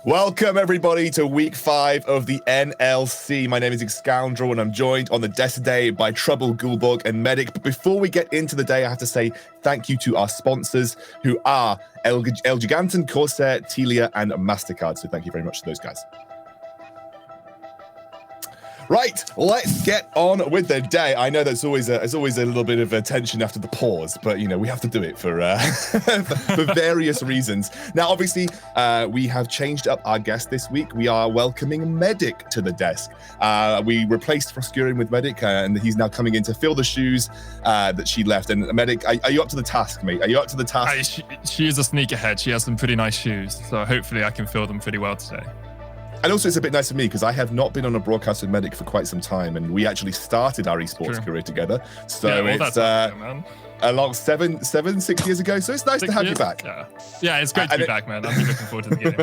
Welcome, everybody, to week 5 of the NLC. My name is Scoundrel, and I'm joined on the desk today by Trouble, Gulborg, and Medic. But before we get into the day, I have to say thank you to our sponsors, who are El Giganten, Corsair, Telia, and MasterCard. So thank you very much to those guys. Right, let's get on with the day. I know there's always a little bit of a tension after the pause, but you know we have to do it for for various reasons. Now, obviously, we have changed up our guest this week. We are welcoming Medic to the desk. We replaced Froscurian with Medic, and he's now coming in to fill the shoes that she left. And Medic, are you up to the task, mate? Are you up to the task? She is a sneakerhead. She has some pretty nice shoes, so hopefully I can fill them pretty well today. And also, it's a bit nice for me because I have not been on a broadcast with Medic for quite some time, and we actually started our esports career together. So yeah, it's along 6 years ago. So it's nice to have you back. Yeah, it's great to be back, man. I'm looking forward to the game.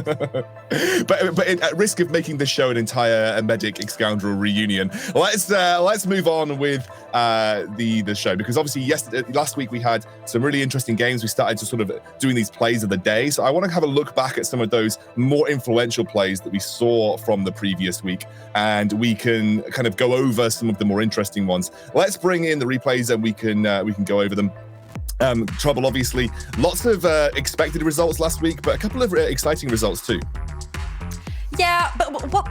but at risk of making this show an entire Medic Scoundrel reunion, let's move on with the show, because obviously last week we had some really interesting games. We started to sort of doing these plays of the day. So I want to have a look back at some of those more influential plays that we saw from the previous week, and we can kind of go over some of the more interesting ones. Let's bring in the replays and we can go over them. Trouble, obviously, lots of expected results last week, but a couple of exciting results too. Yeah, but what?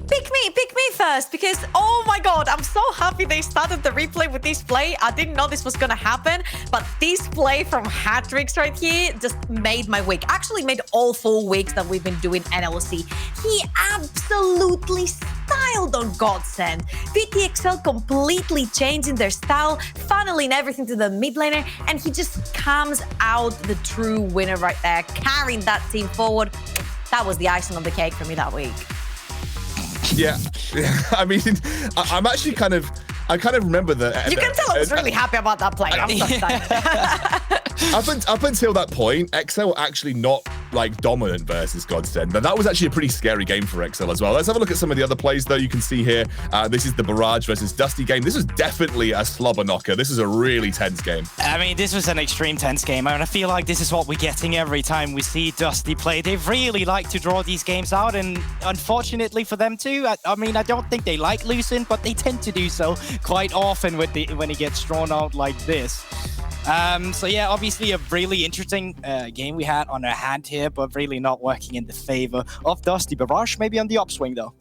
Pick me first, because oh my god, I'm so happy they started the replay with this play. I didn't know this was gonna happen, but this play from Hatrix right here just made my week. Actually made all 4 weeks that we've been doing NLC. He absolutely styled on Godsend. VTXL completely changing their style, funneling everything to the mid laner, and he just comes out the true winner right there, carrying that team forward. That was the icing on the cake for me that week. Yeah, I mean, I'm actually I kind of remember that. You can tell I was really happy about that play. I'm so excited. Up until that point, XL were actually not like dominant versus Godsend, but that was actually a pretty scary game for XL as well. Let's have a look at some of the other plays, though. You can see here, this is the Barrage versus Dusty game. This was definitely a slobber knocker. This is a really tense game. I mean, this was an extreme tense game, and I feel like this is what we're getting every time we see Dusty play. They really like to draw these games out, and unfortunately for them too, I mean, I don't think they like losing, but they tend to do so quite often when it gets drawn out like this. So yeah, obviously a really interesting game we had on our hand here, but really not working in the favor of Dusty. Barrage maybe on the upswing though.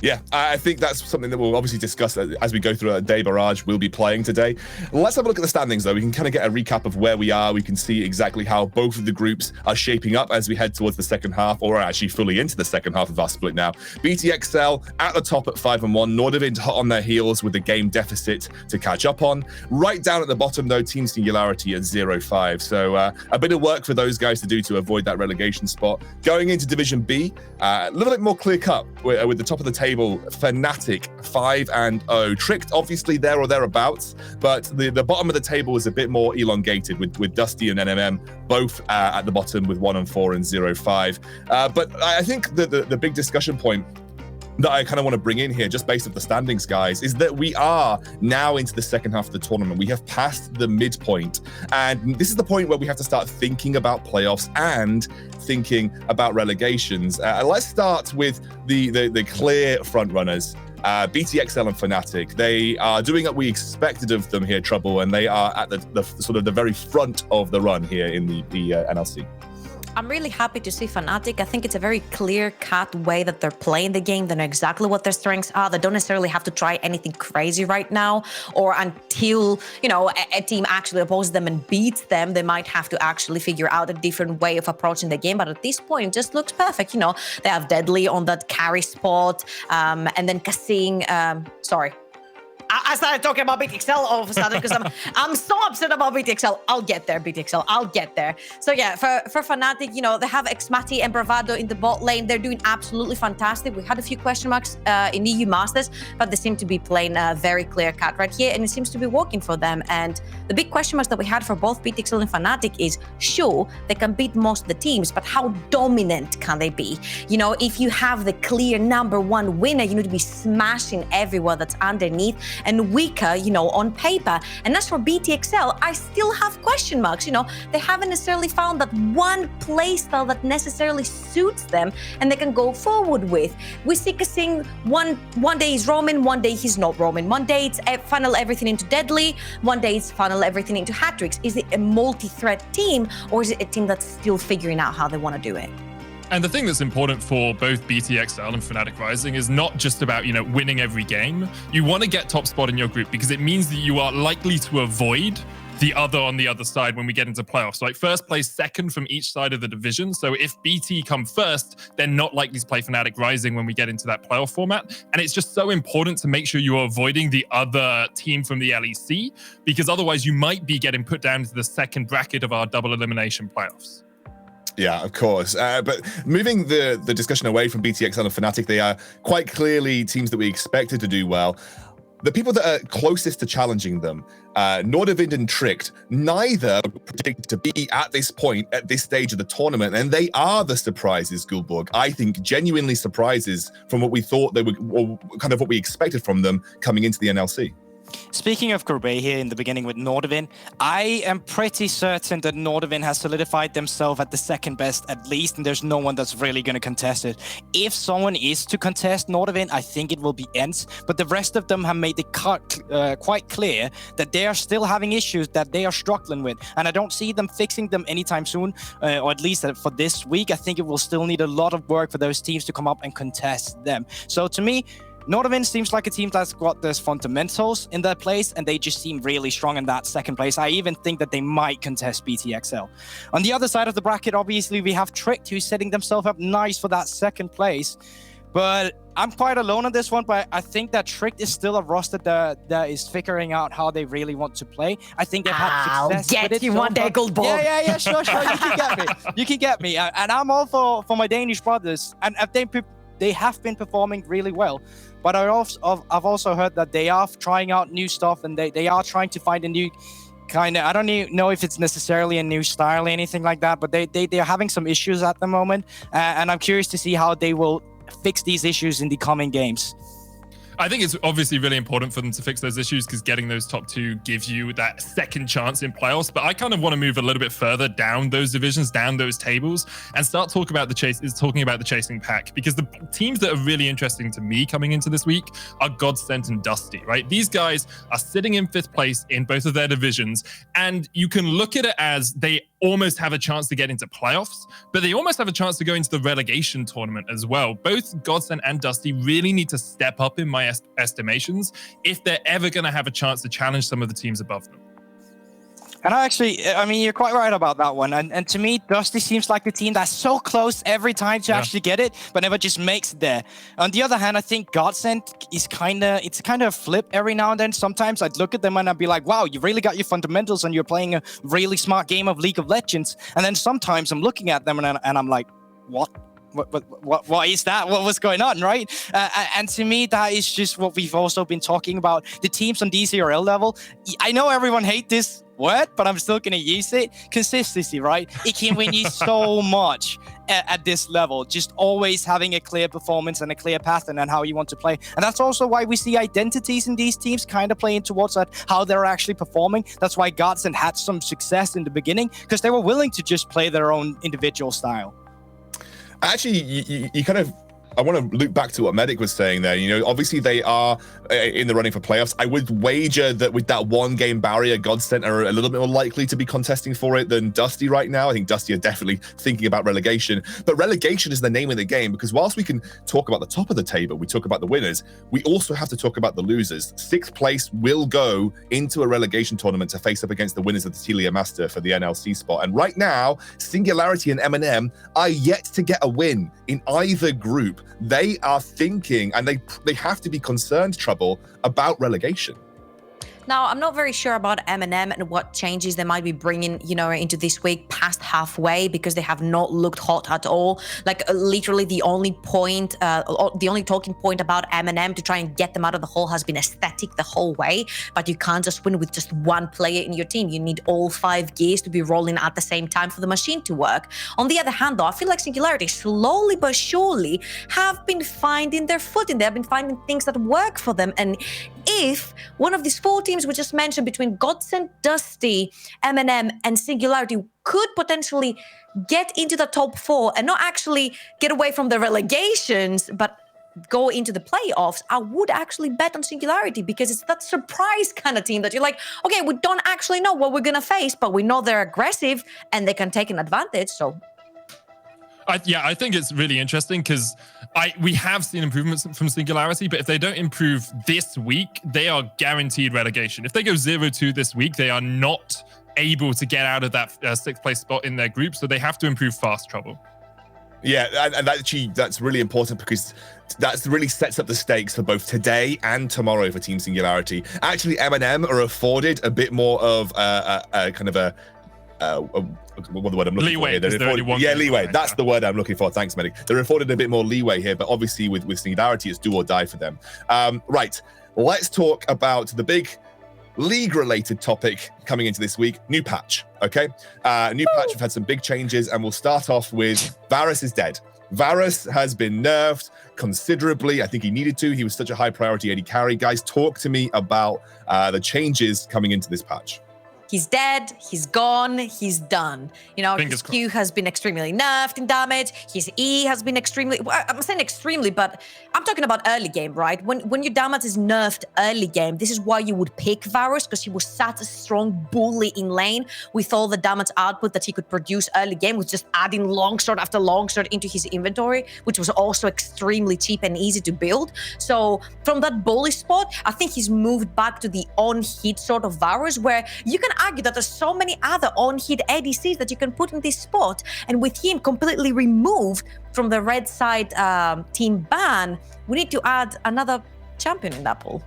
Yeah, I think that's something that we'll obviously discuss as we go through our day. Barrage will be playing today. Let's have a look at the standings, though. We can kind of get a recap of where we are. We can see exactly how both of the groups are shaping up as we head towards the second half, or actually fully into the second half of our split now. BTXL at the top at 5-1. Nordavind hot on their heels with a game deficit to catch up on. Right down at the bottom, though, Team Singularity at 0-5. So a bit of work for those guys to do to avoid that relegation spot. Going into Division B, a little bit more clear-cut with the top of the table. Fnatic 5-0, Tricked obviously there or thereabouts, but the bottom of the table is a bit more elongated with Dusty and NMM both at the bottom with 1-4 and 0-5. But I think the big discussion point that I kind of want to bring in here, just based off the standings, guys, is that we are now into the second half of the tournament. We have passed the midpoint, and this is the point where we have to start thinking about playoffs and thinking about relegations. Let's start with the clear front runners. BTXL and Fnatic. They are doing what we expected of them here, Trouble, and they are at the sort of the very front of the run here in the NLC. I'm really happy to see Fnatic. I think it's a very clear-cut way that they're playing the game. They know exactly what their strengths are. They don't necessarily have to try anything crazy right now, or until, you know, a team actually opposes them and beats them, they might have to actually figure out a different way of approaching the game. But at this point, it just looks perfect. You know, they have Deadly on that carry spot, and then Kasing, I started talking about BTXL all of a sudden because I'm so upset about BTXL. I'll get there, BTXL. I'll get there. So yeah, for Fnatic, you know, they have Xmati and Bravado in the bot lane. They're doing absolutely fantastic. We had a few question marks in EU Masters, but they seem to be playing very clear cut right here, and it seems to be working for them. And the big question marks that we had for both BTXL and Fnatic is, sure, they can beat most of the teams, but how dominant can they be? You know, if you have the clear #1 winner, you need to be smashing everyone that's underneath. and weaker, on paper. And as for BTXL, I still have question marks. They haven't necessarily found that one playstyle that necessarily suits them and they can go forward with. We see Kasing one day he's Roman, one day he's not Roman. One day it's funnel everything into Deadly, one day it's funnel everything into Hat-tricks. Is it a multi-threat team, or is it a team that's still figuring out how they want to do it? And the thing that's important for both BTXL and Fnatic Rising is not just about, winning every game. You want to get top spot in your group because it means that you are likely to avoid the other on the other side when we get into playoffs. Like first place, second from each side of the division. So if BT come first, they're not likely to play Fnatic Rising when we get into that playoff format. And it's just so important to make sure you are avoiding the other team from the LEC, because otherwise you might be getting put down to the second bracket of our double elimination playoffs. Yeah, of course. But moving the discussion away from BTXL and Fnatic, they are quite clearly teams that we expected to do well. The people that are closest to challenging them, Nordavind and Tricked, neither predicted to be at this point, at this stage of the tournament, and they are the surprises, Gulborg. I think genuinely surprises from what we thought they would, or kind of what we expected from them coming into the NLC. Speaking of Group A here in the beginning with Nordavind, I am pretty certain that Nordavind has solidified themselves at the second best at least, and there's no one that's really going to contest it. If someone is to contest Nordavind, I think it will be ENCE, but the rest of them have made it quite clear that they are still having issues that they are struggling with, and I don't see them fixing them anytime soon, or at least for this week. I think it will still need a lot of work for those teams to come up and contest them. So to me, Nordavind seems like a team that's got those fundamentals in their place, and they just seem really strong in that second place. I even think that they might contest BTXL. On the other side of the bracket, obviously, we have Tricked, who's setting themselves up nice for that second place. But I'm quite alone on this one, but I think that Tricked is still a roster that is figuring out how they really want to play. I think they've had success with it. Get you one day, Goldborg. Yeah, sure. You can get me. You can get me. And I'm all for my Danish brothers. And they have been performing really well. But I've also heard that they are trying out new stuff, and they are trying to find a new kind of, I don't even know if it's necessarily a new style or anything like that, but they're having some issues at the moment. And I'm curious to see how they will fix these issues in the coming games. I think it's obviously really important for them to fix those issues, because getting those top two gives you that second chance in playoffs. But I kind of want to move a little bit further down those divisions, down those tables, and start talking about the chasing pack, because the teams that are really interesting to me coming into this week are Godsent and Dusty, right? These guys are sitting in 5th place in both of their divisions, and you can look at it as they almost have a chance to get into playoffs, but they almost have a chance to go into the relegation tournament as well. Both Godsent and Dusty really need to step up in my estimations if they're ever going to have a chance to challenge some of the teams above them. And I mean, you're quite right about that one. And to me, Dusty seems like the team that's so close every time to actually get it, but never just makes it there. On the other hand, I think Godsent is kind of a flip every now and then. Sometimes I'd look at them and I'd be like, wow, you really got your fundamentals and you're playing a really smart game of League of Legends. And then sometimes I'm looking at them and I'm like, what is that? What was going on, right? And to me, that is just what we've also been talking about. The teams on DCRL level, I know everyone hates this word, but I'm still going to use it. Consistency, right? It can win you so much at this level. Just always having a clear performance and a clear pattern and how you want to play. And that's also why we see identities in these teams kind of playing towards that, how they're actually performing. That's why Godsent had some success in the beginning, because they were willing to just play their own individual style. Actually, you kind of, I want to loop back to what Medic was saying there. Obviously they are in the running for playoffs. I would wager that with that 1-game barrier, Godsent are a little bit more likely to be contesting for it than Dusty right now. I think Dusty are definitely thinking about relegation, but relegation is the name of the game, because whilst we can talk about the top of the table, we talk about the winners, we also have to talk about the losers. 6th place will go into a relegation tournament to face up against the winners of the Telia Master for the NLC spot. And right now, Singularity and M&M are yet to get a win in either group. They are thinking, and they have to be concerned, Trouble, about relegation. Now, I'm not very sure about M&M and what changes they might be bringing, into this week past halfway, because they have not looked hot at all. Like literally the only talking point about M&M to try and get them out of the hole has been aesthetic the whole way. But you can't just win with just one player in your team. You need all 5 gears to be rolling at the same time for the machine to work. On the other hand, though, I feel like Singularity slowly but surely have been finding their footing. They have been finding things that work for them. And if one of these 4 teams we just mentioned between Godsend, Dusty, M&M, and Singularity could potentially get into the top 4 and not actually get away from the relegations, but go into the playoffs, I would actually bet on Singularity because it's that surprise kind of team that you're like, okay, we don't actually know what we're going to face, but we know they're aggressive and they can take an advantage. So I think it's really interesting because we have seen improvements from Singularity, but if they don't improve this week, they are guaranteed relegation. If they go 0-2 this week, they are not able to get out of that 6th place spot in their group, so they have to improve fast, Trouble. Yeah, and actually that's really important because that really sets up the stakes for both today and tomorrow for Team Singularity. Actually, M&M are afforded a bit more of a kind of a what the word I'm looking leeway, for here. Leeway. That's the word I'm looking for. Thanks, Medic. They're afforded a bit more leeway here, but obviously with Singularity, it's do or die for them. Right, let's talk about the big league-related topic coming into this week, new patch, okay? New patch, we've had some big changes, and we'll start off with Varus is dead. Varus has been nerfed considerably. I think he needed to. He was such a high priority AD carry. Guys, talk to me about the changes coming into this patch. He's dead, he's gone, he's done. You know, his Q has been extremely nerfed in damage. His E has been extremely, well, I'm saying extremely, but I'm talking about early game, right? When your damage is nerfed early game, this is why you would pick Varus, because he was such a strong bully in lane with all the damage output that he could produce early game with just adding longsword after longsword into his inventory, which was also extremely cheap and easy to build. So from that bully spot, I think he's moved back to the on-hit sort of Varus, where you can argue that there's so many other on-hit ADCs that you can put in this spot, and with him completely removed from the red side team ban, we need to add another champion in that pool.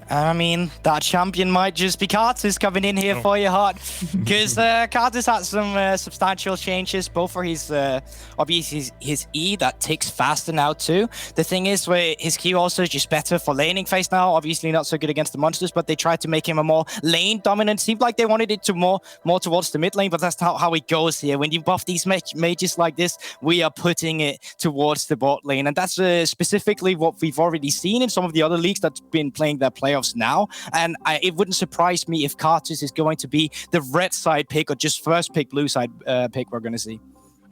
I mean, that champion might just be Cartus coming in here for your heart, because Cartus had some substantial changes, both for his obviously his E that ticks faster now too. The thing is, where his Q also is just better for laning phase now. Obviously not so good against the monsters, but they tried to make him a more lane dominant. Seemed like they wanted it to more towards the mid lane, but that's not how it goes here. When you buff these mages like this, we are putting it towards the bot lane, and that's specifically what we've already seen in some of the other leagues that's been playing their playoffs now. And it wouldn't surprise me if Cartus is going to be the red side pick or just first pick blue side pick we're going to see.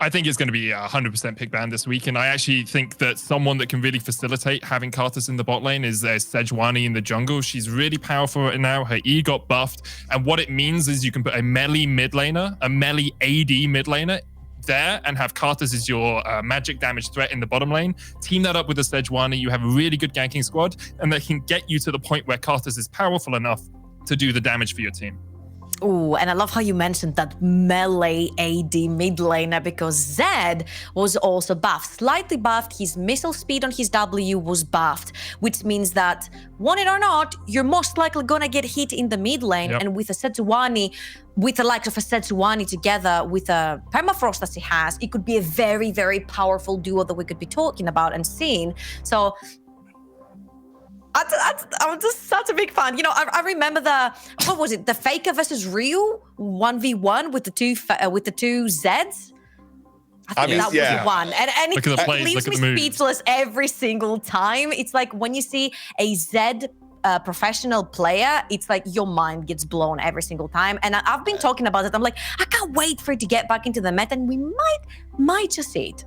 I think it's going to be a 100% pick ban this week, and I actually think that someone that can really facilitate having Cartus in the bot lane is Sejuani in the jungle. She's really powerful right now. Her E got buffed, and what it means is you can put a melee mid laner, a melee AD mid laner there, and have Cartus as your magic damage threat in the bottom lane. Team that up with a Sejuani, you have a really good ganking squad, and that can get you to the point where Cartus is powerful enough to do the damage for your team. Ooh, and I love how you mentioned that melee AD mid laner, because Zed was also buffed, slightly buffed. His missile speed on his W was buffed, which means that, want it or not, you're most likely gonna get hit in the mid lane. Yep. And with a Sejuani, with the likes of a Sejuani together with a permafrost that he has, it could be a very, very powerful duo that we could be talking about and seeing. So I'm just such a big fan. You know, I remember what was it? The Faker versus Ryu 1v1 with the two Zeds. I think that was one. And it leaves me speechless every single time. It's like when you see a Zed professional player, it's like your mind gets blown every single time. And I've been talking about it. I'm like, I can't wait for it to get back into the meta, and we might just see it.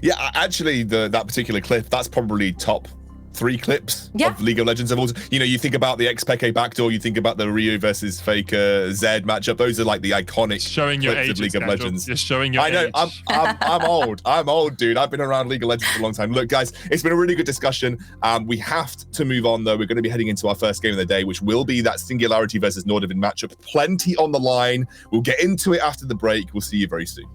Yeah, actually, that particular clip, that's probably top 3 clips of League of Legends. You know, you think about the XPK backdoor, you think about the Ryu versus Faker Zed matchup. Those are like the iconic showing your clips age, of League of Legends. You're showing your I know. age. I'm old. I'm old, dude. I've been around League of Legends for a long time. Look, guys, it's been a really good discussion. We have to move on, though. We're going to be heading into our first game of the day, which will be that Singularity versus Nordavind matchup. Plenty on the line. We'll get into it after the break. We'll see you very soon.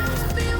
I feel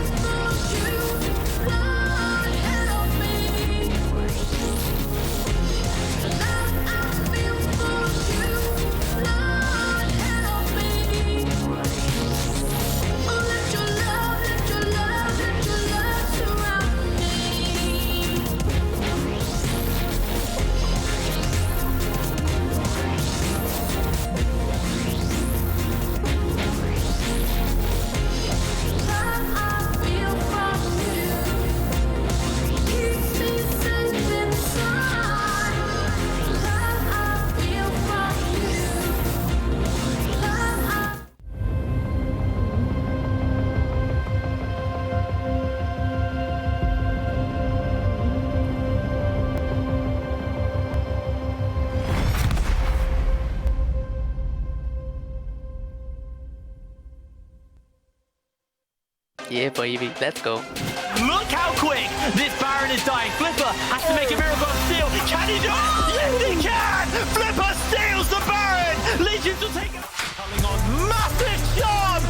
Yeah, baby, let's go. Look how quick this Baron is dying. Flipper has to make a miracle of steal. Can he do it? Yes, he can! Flipper steals the Baron! Legions will take it. Coming on, massive charm!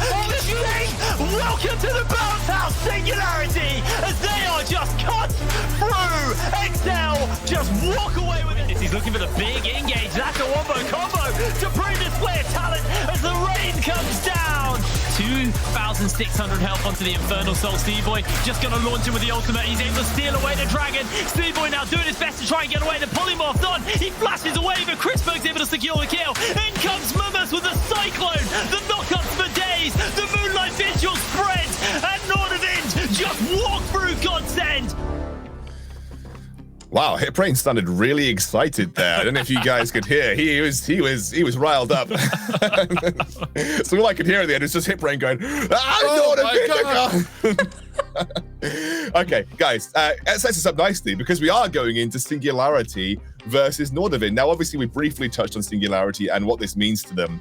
Welcome to the bounce house, Singularity, as they are just cut through. Excel just walk away with it. He's looking for the big engage. That's a wombo combo to bring display of talent as the rain comes down. 2,600 health onto the Infernal Soul. Stevoy just going to launch him with the ultimate. He's able to steal away the dragon. Stevoy now doing his best to try and get away. The polymorph's on. He flashes away, but Chrisberg's able to secure the kill. In comes Mummus with the cyclone. The knockups for days. The Moonlight Vigil spreads. And Nordavind just walk through Godsend. Wow, Hitbrain sounded really excited there. I don't know if you guys could hear. He was riled up. So all I could hear at the end is just Hitbrain going, Okay, guys, that sets us up nicely because we are going into Singularity versus Nordavind. Now, obviously, we briefly touched on Singularity and what this means to them.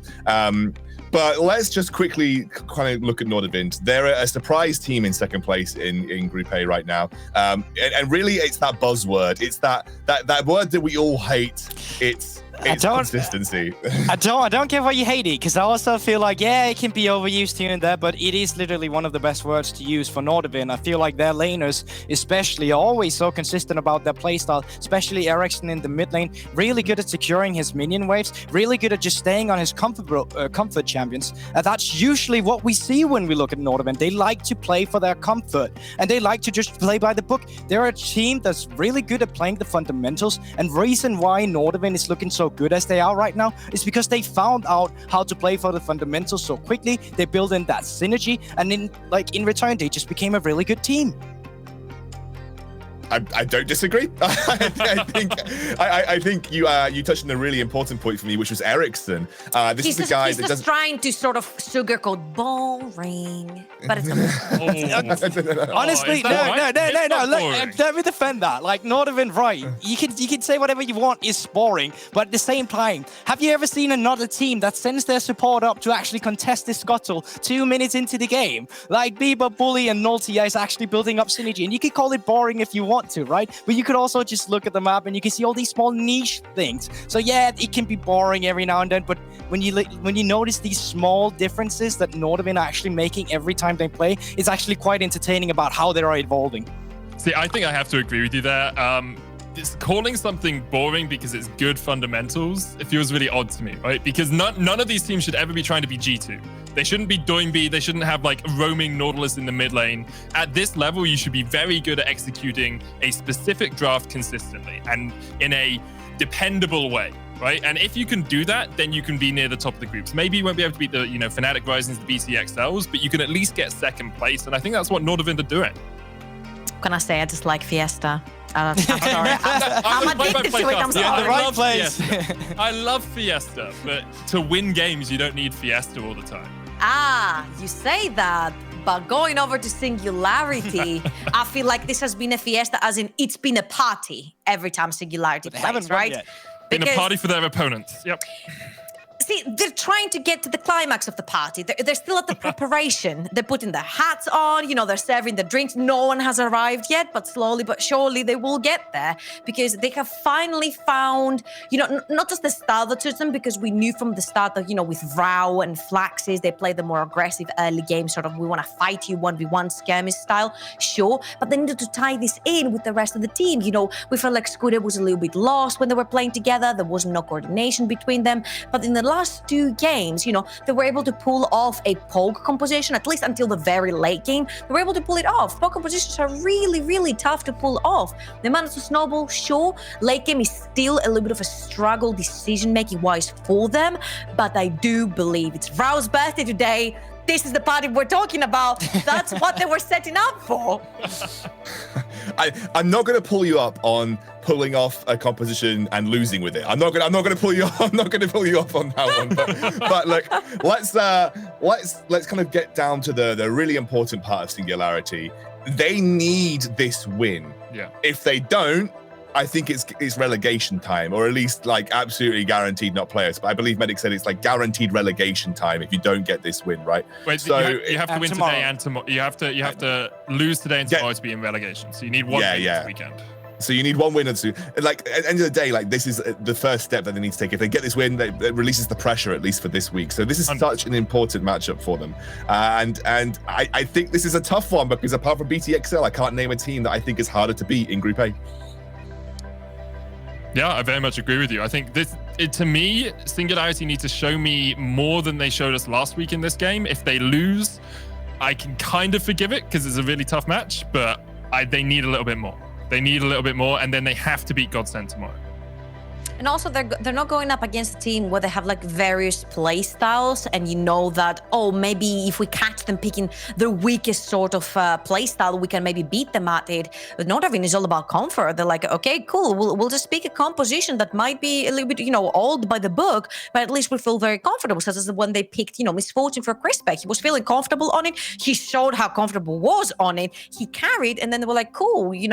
But let's just quickly kind of look at Nordavind. They're a surprise team in second place in Group A right now. And really, it's that buzzword. It's that word that we all hate. It's consistency. I don't get why you hate it, because I also feel like, yeah, it can be overused here and there, but it is literally one of the best words to use for Nordavind. I feel like their laners, especially, are always so consistent about their playstyle, especially Ericsson in the mid lane, really good at securing his minion waves, really good at just staying on his comfort champions. And that's usually what we see when we look at Nordavind. They like to play for their comfort, and they like to just play by the book. They're a team that's really good at playing the fundamentals, and reason why Nordavind is looking so good as they are right now is because they found out how to play for the fundamentals so quickly. They build in that synergy, and in return they just became a really good team. I don't disagree. I think you touched on a really important point for me, which was Ericsson. This is the guy he's that just doesn't trying to sort of sugarcoat boring, but it's Honestly, no. Let me defend that. Like, Nordavind, right? You can say whatever you want is boring, but at the same time, have you ever seen another team that sends their support up to actually contest this scuttle 2 minutes into the game? Like Bieber, Bully, and Noltia is actually building up synergy, and you can call it boring if you want to, right? But you could also just look at the map and you can see all these small niche things. So yeah, it can be boring every now and then, but when you notice these small differences that Nordavind are actually making every time they play, it's actually quite entertaining about how they are evolving. See, I think I have to agree with you there. It's calling something boring because it's good fundamentals, it feels really odd to me, right? Because none of these teams should ever be trying to be G2. They shouldn't be doing B. They shouldn't have like roaming Nautilus in the mid lane. At this level, you should be very good at executing a specific draft consistently and in a dependable way, right? And if you can do that, then you can be near the top of the groups. Maybe you won't be able to beat the Fnatic Risings, the BCXLs, but you can at least get second place. And I think that's what Nordavind are doing. Can I say I just like Fiesta? I'm sorry. I'm addicted to it. I'm sorry. Right place. I love Fiesta, but to win games, you don't need Fiesta all the time. You say that, but going over to Singularity, I feel like this has been a fiesta, as in it's been a party every time Singularity plays, right? Been a party for their opponents. Yep. See, they're trying to get to the climax of the party. They're still at the preparation. They're putting their hats on, they're serving the drinks. No one has arrived yet, but slowly but surely they will get there, because they have finally found, not just the style that suits them, because we knew from the start that, with Vrao and Flaxes, they play the more aggressive early game, sort of, we want to fight you 1v1 skirmish style, sure, but they needed to tie this in with the rest of the team. We felt like Scooter was a little bit lost when they were playing together. There was no coordination between them, but in the last 2 games, they were able to pull off a poke composition, at least until the very late game. They were able to pull it off. Poke compositions are really, really tough to pull off. They managed to snowball, sure. Late game is still a little bit of a struggle decision-making wise for them, but I do believe it's Vrao's birthday today. This is the party we're talking about. That's what they were setting up for. I'm not going to pull you up on pulling off a composition and losing with it. I'm not going to pull you off. I'm not going to pull you off on that one. But look, let's kind of get down to the really important part of Singularity. They need this win. Yeah. If they don't, I think it's relegation time, or at least like absolutely guaranteed not play us. But I believe Medic said it's like guaranteed relegation time if you don't get this win, right? Wait, so you have to win tomorrow. today and tomorrow. You have to lose today and tomorrow to be in relegation. So you need one win this weekend. So you need one win or two. Like at the end of the day, like this is the first step that they need to take. If they get this win, it releases the pressure at least for this week. So this is such an important matchup for them. And I think this is a tough one because apart from BTXL, I can't name a team that I think is harder to beat in Group A. Yeah, I very much agree with you. I think to me, Singularity need to show me more than they showed us last week in this game. If they lose, I can kind of forgive it because it's a really tough match, but they need a little bit more. They need a little bit more, and then they have to beat Godsend tomorrow. And also, they're not going up against a team where they have like various play styles, and you know that, oh, maybe if we catch them picking the weakest sort of play style, we can maybe beat them at it. But Nordavind is all about comfort. They're like, okay, cool, we'll just pick a composition that might be a little bit, old by the book, but at least we feel very comfortable. So this is when they picked, Misfortune for Crispec. He was feeling comfortable on it. He showed how comfortable was on it. He carried, and then they were like, cool, you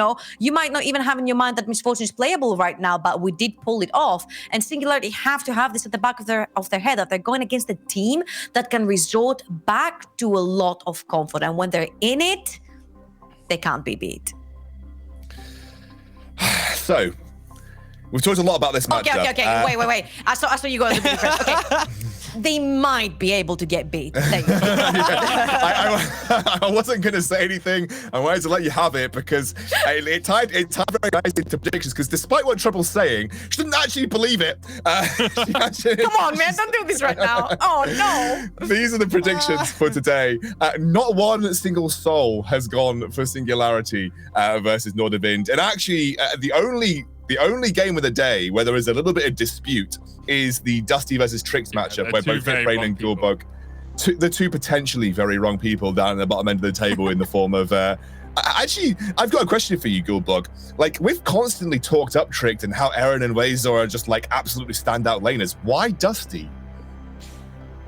might not even have in your mind that Misfortune is playable right now, but we did pull it off. And Singularity have to have this at the back of their head, that they're going against a team that can resort back to a lot of comfort, and when they're in it, they can't be beat. So we've talked a lot about this matchup. Okay. Wait. I saw you go to the beat first. Okay. They might be able to get beat. There you go. I wasn't going to say anything. I wanted to let you have it because it tied very nicely into predictions. Because despite what Trouble's saying, she didn't actually believe it. Come on, man! Don't do this right now. Oh no! These are the predictions for today. Not one single soul has gone for Singularity versus Nordavind, and actually the only game of the day where there is a little bit of dispute is the Dusty versus Trix matchup, where both Hitbrain and Gulbug, the two potentially very wrong people down at the bottom end of the table in the form of... Actually, I've got a question for you, Gulbug. Like, we've constantly talked up Trix and how Eren and Wazor are just like absolutely standout laners. Why Dusty?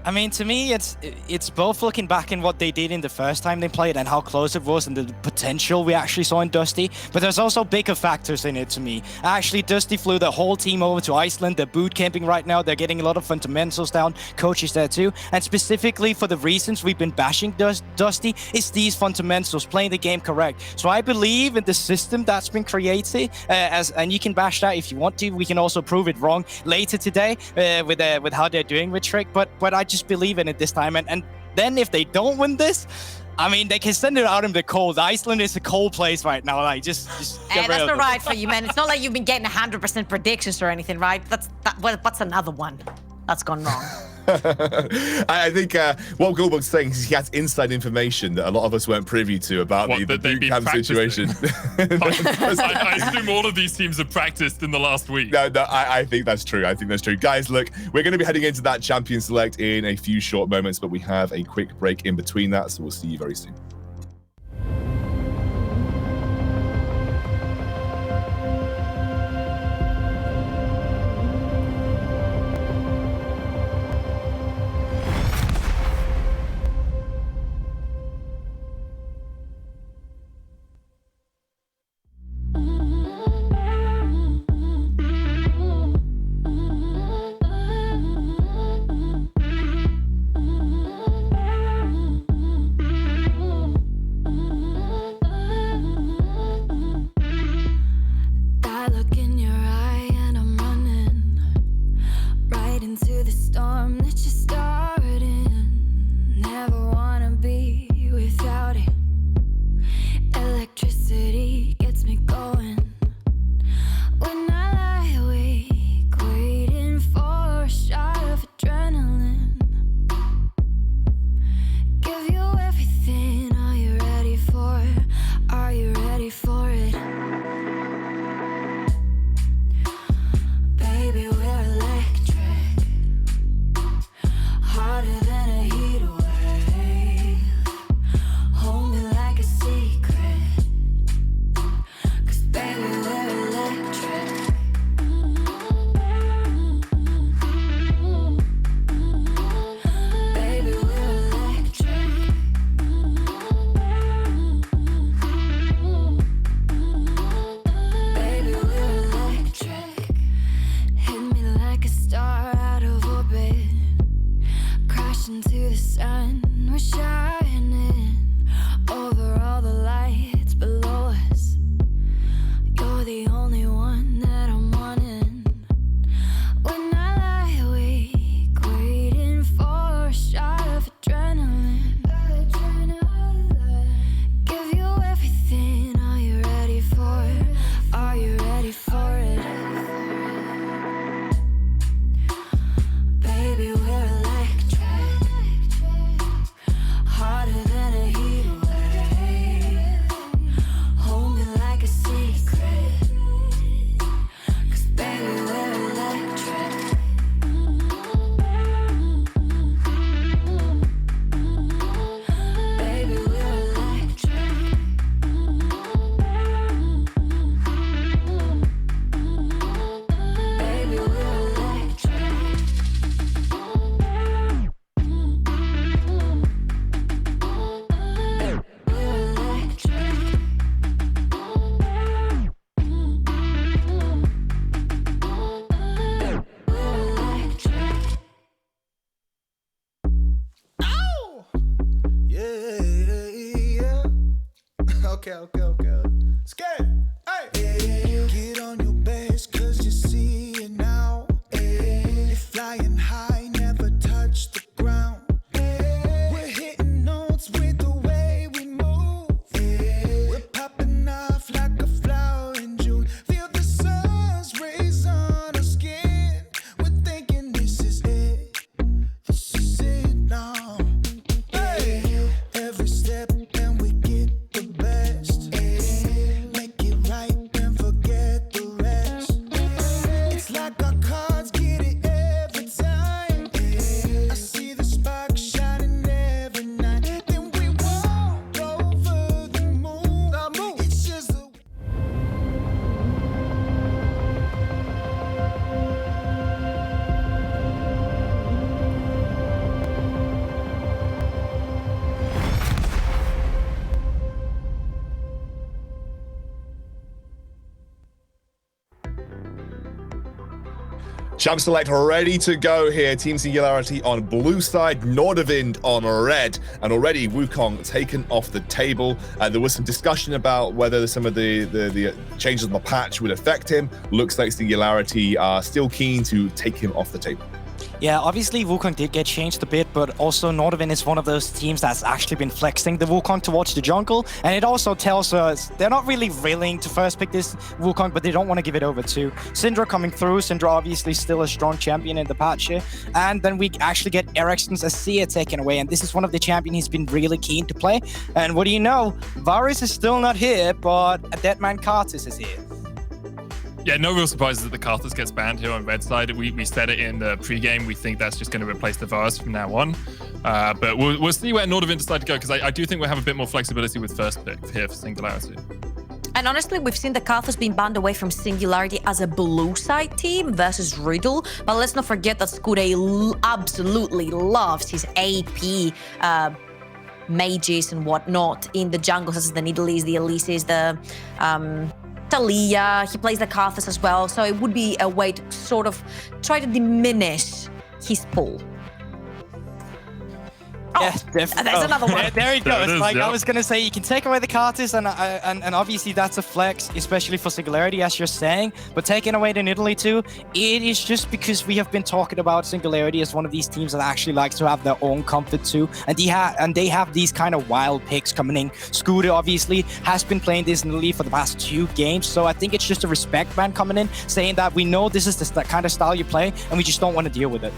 I mean, to me, it's both looking back in what they did in the first time they played and how close it was and the potential we actually saw in Dusty. But there's also bigger factors in it to me. Actually, Dusty flew the whole team over to Iceland. They're boot camping right now. They're getting a lot of fundamentals down. Coaches there too. And specifically for the reasons we've been bashing Dusty, it's these fundamentals, playing the game correct. So I believe in the system that's been created. And you can bash that if you want to. We can also prove it wrong later today with how they're doing with Trick. But I just believe in it this time, and then if they don't win this, I mean, they can send it out in the cold. Iceland is a cold place right now. Like, just get rid that's of not it. right for you, man. It's not like you've been getting 100% predictions or anything, right? That's another one that's gone wrong. I think what Gulbug's saying is he has inside information that a lot of us weren't privy to about the boot camp situation. I assume all of these teams have practiced in the last week. No, I think that's true. Guys, look, we're going to be heading into that champion select in a few short moments, but we have a quick break in between that, so we'll see you very soon. Okay. Scared. Hey. Get on your best, cause you see it now. You're flying high, never touch the ground. We're hitting notes with the way we move. We're popping off like a flower in June. Feel the sun's rays on our skin. We're thinking this is it. This is it now. Hey. Every step and we get the best. Make it right and forget the rest. It's like our cards get it every time. I see the spark shining every night. Then we walk over the moon. It's just the Champ Select ready to go here. Team Singularity on blue side, Nordavind on red, and already Wukong taken off the table. There was some discussion about whether some of the changes on the patch would affect him. Looks like Singularity are still keen to take him off the table. Yeah, obviously Wukong did get changed a bit, but also Nordavind is one of those teams that's actually been flexing the Wukong towards the jungle, and it also tells us they're not really willing to first pick this Wukong, but they don't want to give it over to Syndra coming through. Syndra obviously still a strong champion in the patch here, and then we actually get Ericsson's Asir taken away, and this is one of the champions he's been really keen to play. And what do you know? Varus is still not here, but a Deadman Karthus is here. Yeah, no real surprises that the Karthus gets banned here on red side. We said it in the pregame. We think that's just going to replace the Varus from now on. But we'll see where Nordavind decide to go, because I do think we'll have a bit more flexibility with first pick here for Singularity. And honestly, we've seen the Karthus being banned away from Singularity as a blue side team versus Riddle. But let's not forget that Skude absolutely loves his AP mages and whatnot in the jungle, such as the Nidalees, the Elises, the Talia. He plays the Karthus as well, so it would be a way to sort of try to diminish his pull. Oh, Yeah, there's another one. There he There goes. it is, Like yeah. I was gonna say, you can take away the Karthus, and obviously that's a flex, especially for Singularity, as you're saying. But taking away the Italy too, it is just because we have been talking about Singularity as one of these teams that actually likes to have their own comfort too, and they have these kind of wild picks coming in. Scooter obviously has been playing this in the league for the past 2 games, so I think it's just a respect ban coming in, saying that we know this is the kind of style you play, and we just don't want to deal with it.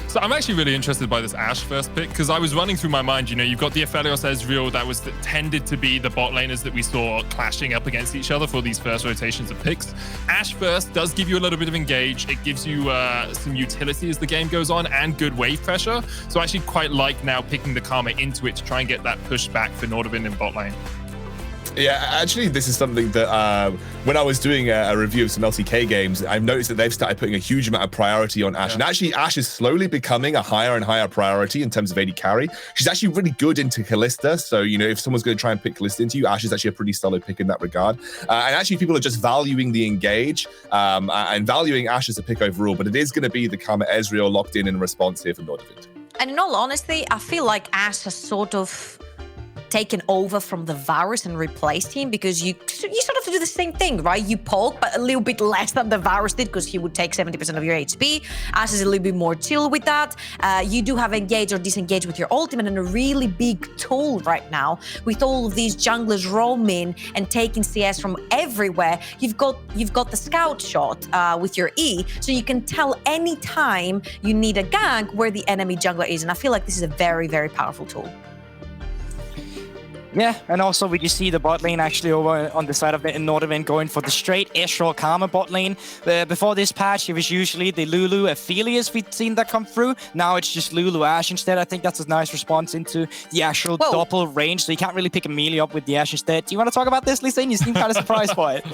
So I'm actually really interested by this Ashe first pick, because I was running through my mind, you know, you've got the Aphelios Ezreal that tended to be the bot laners that we saw clashing up against each other for these first rotations of picks. Ashe first does give you a little bit of engage. It gives you some utility as the game goes on and good wave pressure. So I actually quite like now picking the Karma into it to try and get that push back for Nordavind in bot lane. Yeah, actually, this is something that when I was doing a review of some LCK games, I've noticed that they've started putting a huge amount of priority on Ashe. Yeah. And actually, Ashe is slowly becoming a higher and higher priority in terms of AD carry. She's actually really good into Kalista. So, you know, if someone's going to try and pick Kalista into you, Ashe is actually a pretty solid pick in that regard. And actually, people are just valuing the engage and valuing Ashe as a pick overall. But it is going to be the Karma Ezreal locked in response here from Nordavind. And in all honesty, I feel like Ashe has sort of taken over from the Varus and replaced him, because you sort of do the same thing, right? You poke, but a little bit less than the Varus did, because he would take 70% of your HP. Ashe is a little bit more chill with that. You do have engage or disengage with your ultimate, and a really big tool right now with all of these junglers roaming and taking CS from everywhere. You've got the scout shot with your E, so you can tell anytime you need a gank where the enemy jungler is, and I feel like this is a very, very powerful tool. Yeah, and also we just see the bot lane actually over on the side of it in Nordavind going for the straight Ezreal Karma bot lane. Before this patch, it was usually the Lulu Aphelios we'd seen that come through. Now it's just Lulu Ashe instead. I think that's a nice response into the actual doppel range, so you can't really pick Amelie up with the Ashe instead. Do you want to talk about this, Lisa? You seem kind of surprised by it.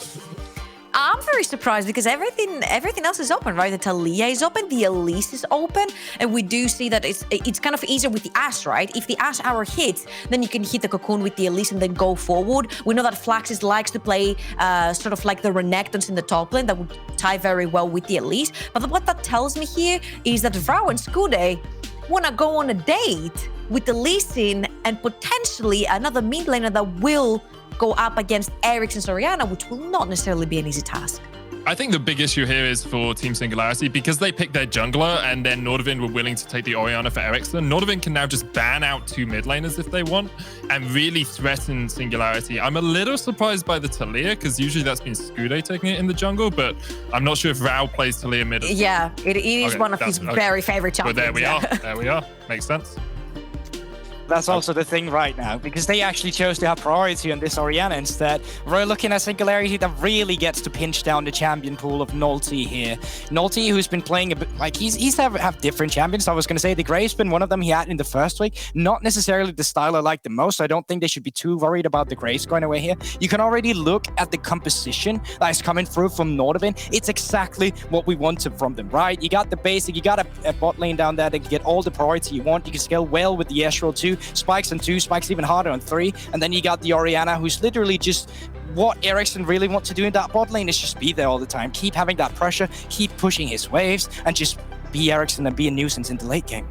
I'm very surprised because everything else is open, right? The Talia is open, the Elise is open, and we do see that it's kind of easier with the Ashe, right? If the Ashe hour hits, then you can hit the Cocoon with the Elise and then go forward. We know that Flaxis likes to play sort of like the Renekton's in the top lane. That would tie very well with the Elise. But what that tells me here is that Vrao and Skude want to go on a date with the Lee Sin and potentially another mid laner that will go up against Ericsson's Orianna, which will not necessarily be an easy task. I think the big issue here is for Team Singularity, because they picked their jungler and then Nordavind were willing to take the Orianna for Ericsson. Nordavind can now just ban out 2 mid laners if they want and really threaten Singularity. I'm a little surprised by the Talia, because usually that's been Skude taking it in the jungle, but I'm not sure if Rao plays Talia mid. Yeah, it is one of his very favorite champions. But there we are. There we are. Makes sense. That's also the thing right now, because they actually chose to have priority on this Orianna instead. We're looking at Singularity that really gets to pinch down the champion pool of Nolte here. Nolte, who's been playing a bit, like he's have different champions. I was going to say the Gray's been one of them he had in the first week. Not necessarily the style I like the most. I don't think they should be too worried about the Grace going away here. You can already look at the composition that is coming through from Nordavind. It's exactly what we wanted from them, right? You got the basic, you got a bot lane down there that can get all the priority you want. You can scale well with the Ezreal too. Spikes on 2, Spikes even harder on 3, and then you got the Orianna, who's literally just what Ericsson really wants to do in that bot lane is just be there all the time, keep having that pressure, keep pushing his waves, and just be Ericsson and be a nuisance in the late game.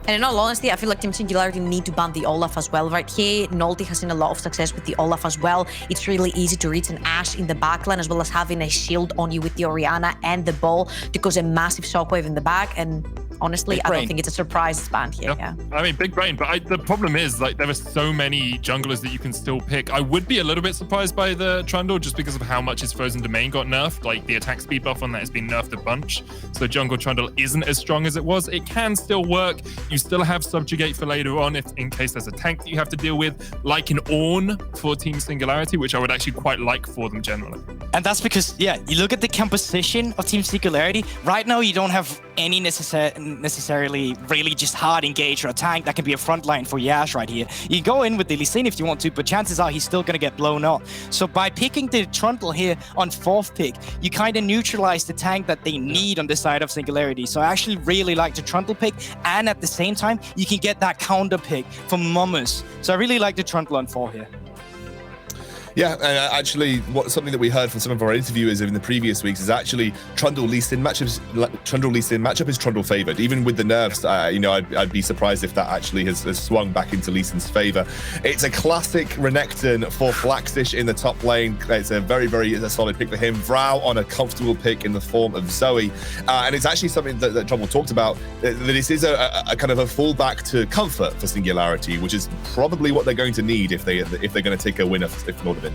And in all honesty, I feel like Team Singularity need to ban the Olaf as well right here. Nolte has seen a lot of success with the Olaf as well. It's really easy to reach an Ashe in the backline, as well as having a shield on you with the Orianna and the ball to cause a massive shockwave in the back. And honestly, I don't think it's a surprise it's banned here. Yeah. I mean, big brain, but the problem is, like, there are so many junglers that you can still pick. I would be a little bit surprised by the Trundle just because of how much his Frozen Domain got nerfed. Like, the attack speed buff on that has been nerfed a bunch. So jungle Trundle isn't as strong as it was. It can still work. You still have Subjugate for later on, if in case there's a tank that you have to deal with, like an Ornn for Team Singularity, which I would actually quite like for them generally. And that's because, yeah, you look at the composition of Team Singularity. Right now, you don't have any necessarily really just hard engage or a tank that can be a front line for Yash right here. You go in with the Lee Sin if you want to, but chances are he's still going to get blown up. So by picking the Trundle here on 4th pick, you kind of neutralize the tank that they need on the side of Singularity. So I actually really like the Trundle pick, and at the same time, you can get that counter pick from Momus. So I really like the Trundle on 4 here. Yeah, and actually, something that we heard from some of our interviewers in the previous weeks is actually Trundle Lee Sin matchup is Trundle favored. Even with the nerfs, I'd be surprised if that actually has swung back into Lee Sin's favor. It's a classic Renekton for Flaxish in the top lane. It's a very, very solid pick for him. Vrao on a comfortable pick in the form of Zoe, and it's actually something that Trouble talked about. That this is a kind of a fallback to comfort for Singularity, which is probably what they're going to need if they're going to take a win if Nordavind.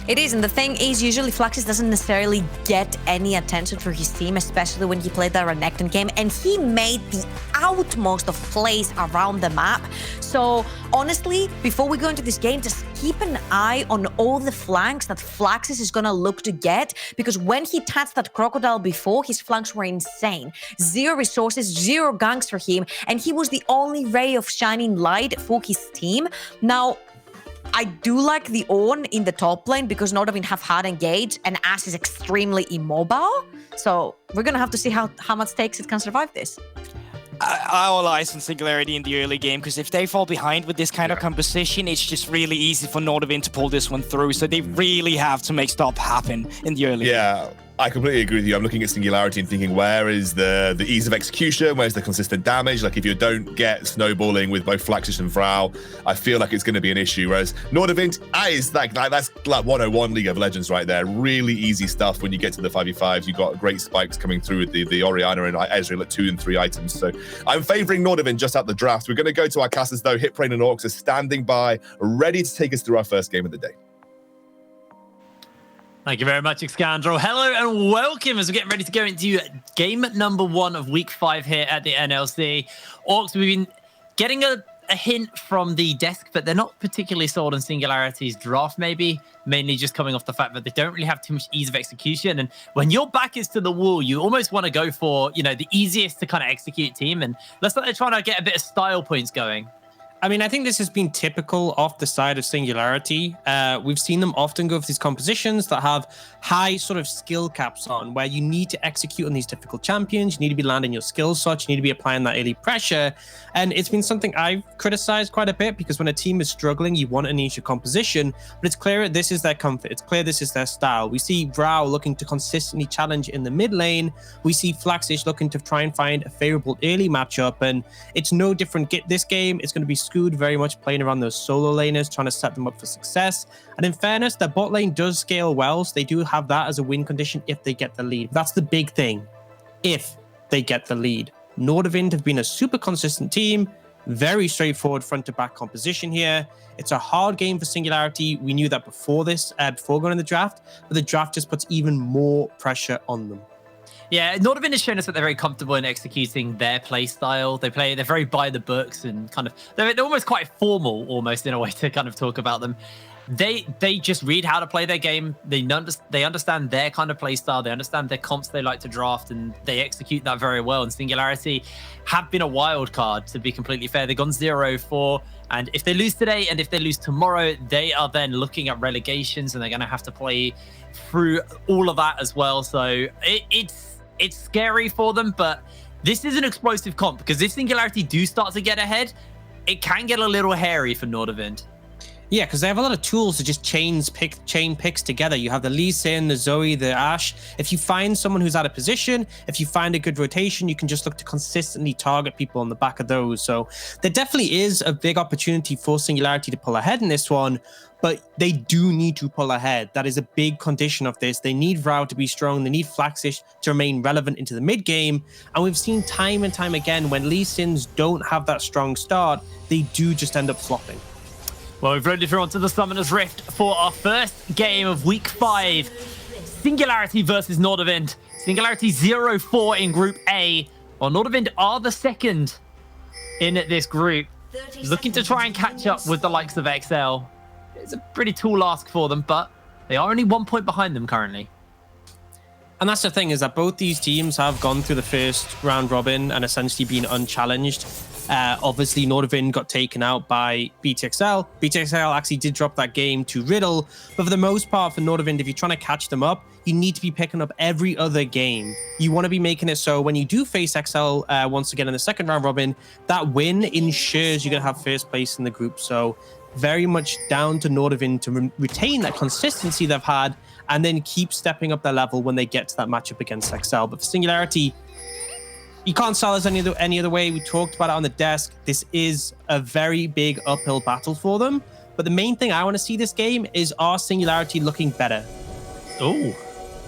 It is, and the thing is, usually Flaxis doesn't necessarily get any attention for his team, especially when he played the Renekton game, and he made the outmost of plays around the map. So honestly, before we go into this game, just keep an eye on all the flanks that Flaxis is gonna look to get, because when he touched that Crocodile before, his flanks were insane. 0 resources, 0 ganks for him, and he was the only ray of shining light for his team. Now, I do like the Ornn in the top lane because Nordavind have hard engage and Ashe is extremely immobile. So we're going to have to see how much stakes it can survive this. All eyes on Singularity in the early game, because if they fall behind with this kind of composition, it's just really easy for Nordavind to pull this one through. So they really have to make stuff happen in the early game. Yeah, I completely agree with you. I'm looking at Singularity and thinking, where is the ease of execution? Where's the consistent damage? Like, if you don't get snowballing with both Flaxish and Vrao, I feel like it's going to be an issue. Whereas Nordavind, that's like 101 League of Legends right there. Really easy stuff when you get to the 5v5s. You've got great spikes coming through with the Orianna and Ezreal at 2 and 3 items. So I'm favoring Nordavind just out the draft. We're going to go to our casters, though. Hitbrain and Orcs are standing by, ready to take us through our first game of the day. Thank you very much, Excandro. Hello and welcome as we're getting ready to go into game number 1 of week 5 here at the NLC. Orcs, we've been getting a hint from the desk, but they're not particularly sold on Singularity's draft, maybe, mainly just coming off the fact that they don't really have too much ease of execution. And when your back is to the wall, you almost want to go for, the easiest to kind of execute team. And looks like they're trying to get a bit of style points going. I mean, I think this has been typical of the side of Singularity. We've seen them often go for these compositions that have high sort of skill caps on, where you need to execute on these difficult champions. You need to be landing your skill shots. You need to be applying that early pressure. And it's been something I've criticized quite a bit, because when a team is struggling, you want a niche composition, but it's clear this is their comfort. It's clear this is their style. We see Vrao looking to consistently challenge in the mid lane. We see Flaxish looking to try and find a favorable early matchup. And it's no different this game. It's going to be Scoot very much playing around those solo laners, trying to set them up for success. And in fairness, their bot lane does scale well, so they do have that as a win condition if they get the lead. That's the big thing, if they get the lead. Nordavind have been a super consistent team, very straightforward front to back composition here. It's a hard game for Singularity. We knew that before this, before going to the draft, but the draft just puts even more pressure on them. Yeah, Nordavind has shown us that they're very comfortable in executing their play style. They're very by the books and kind of, they're almost quite formal, almost in a way to kind of talk about them. They just read how to play their game. They understand their kind of play style. They understand their comps they like to draft, and they execute that very well. And Singularity have been a wild card, to be completely fair. They've gone 0-4, and if they lose today and if they lose tomorrow, they are then looking at relegations, and they're going to have to play through all of that as well. So it's scary for them, but this is an explosive comp, because if Singularity do start to get ahead, it can get a little hairy for Nordavind. Yeah, because they have a lot of tools to just chain picks together. You have the Lee Sin, the Zoe, the Ashe. If you find someone who's out of position, if you find a good rotation, you can just look to consistently target people on the back of those. So there definitely is a big opportunity for Singularity to pull ahead in this one, but they do need to pull ahead. That is a big condition of this. They need Vrao to be strong. They need Flaxish to remain relevant into the mid game. And we've seen time and time again, when Lee Sins don't have that strong start, they do just end up flopping. Well, we've rolled through onto the Summoner's Rift for our first game of Week 5. Singularity versus Nordavind. Singularity 0-4 in Group A, while Nordavind are the second in this group. Looking to try and catch up with the likes of XL. It's a pretty tall ask for them, but they are only 1 point behind them currently. And that's the thing, is that both these teams have gone through the first round robin and essentially been unchallenged. Obviously, Nordavind got taken out by BTXL. BTXL actually did drop that game to Riddle, but for the most part, for Nordavind, if you're trying to catch them up, you need to be picking up every other game. You want to be making it so when you do face XL once again in the second round robin, that win ensures you're going to have first place in the group. So very much down to Nordavind to retain that consistency they've had and then keep stepping up their level when they get to that matchup against XL. But for Singularity, you can't sell us any other way. We talked about it on the desk. This is a very big uphill battle for them. But the main thing I want to see this game is our Singularity looking better. Oh,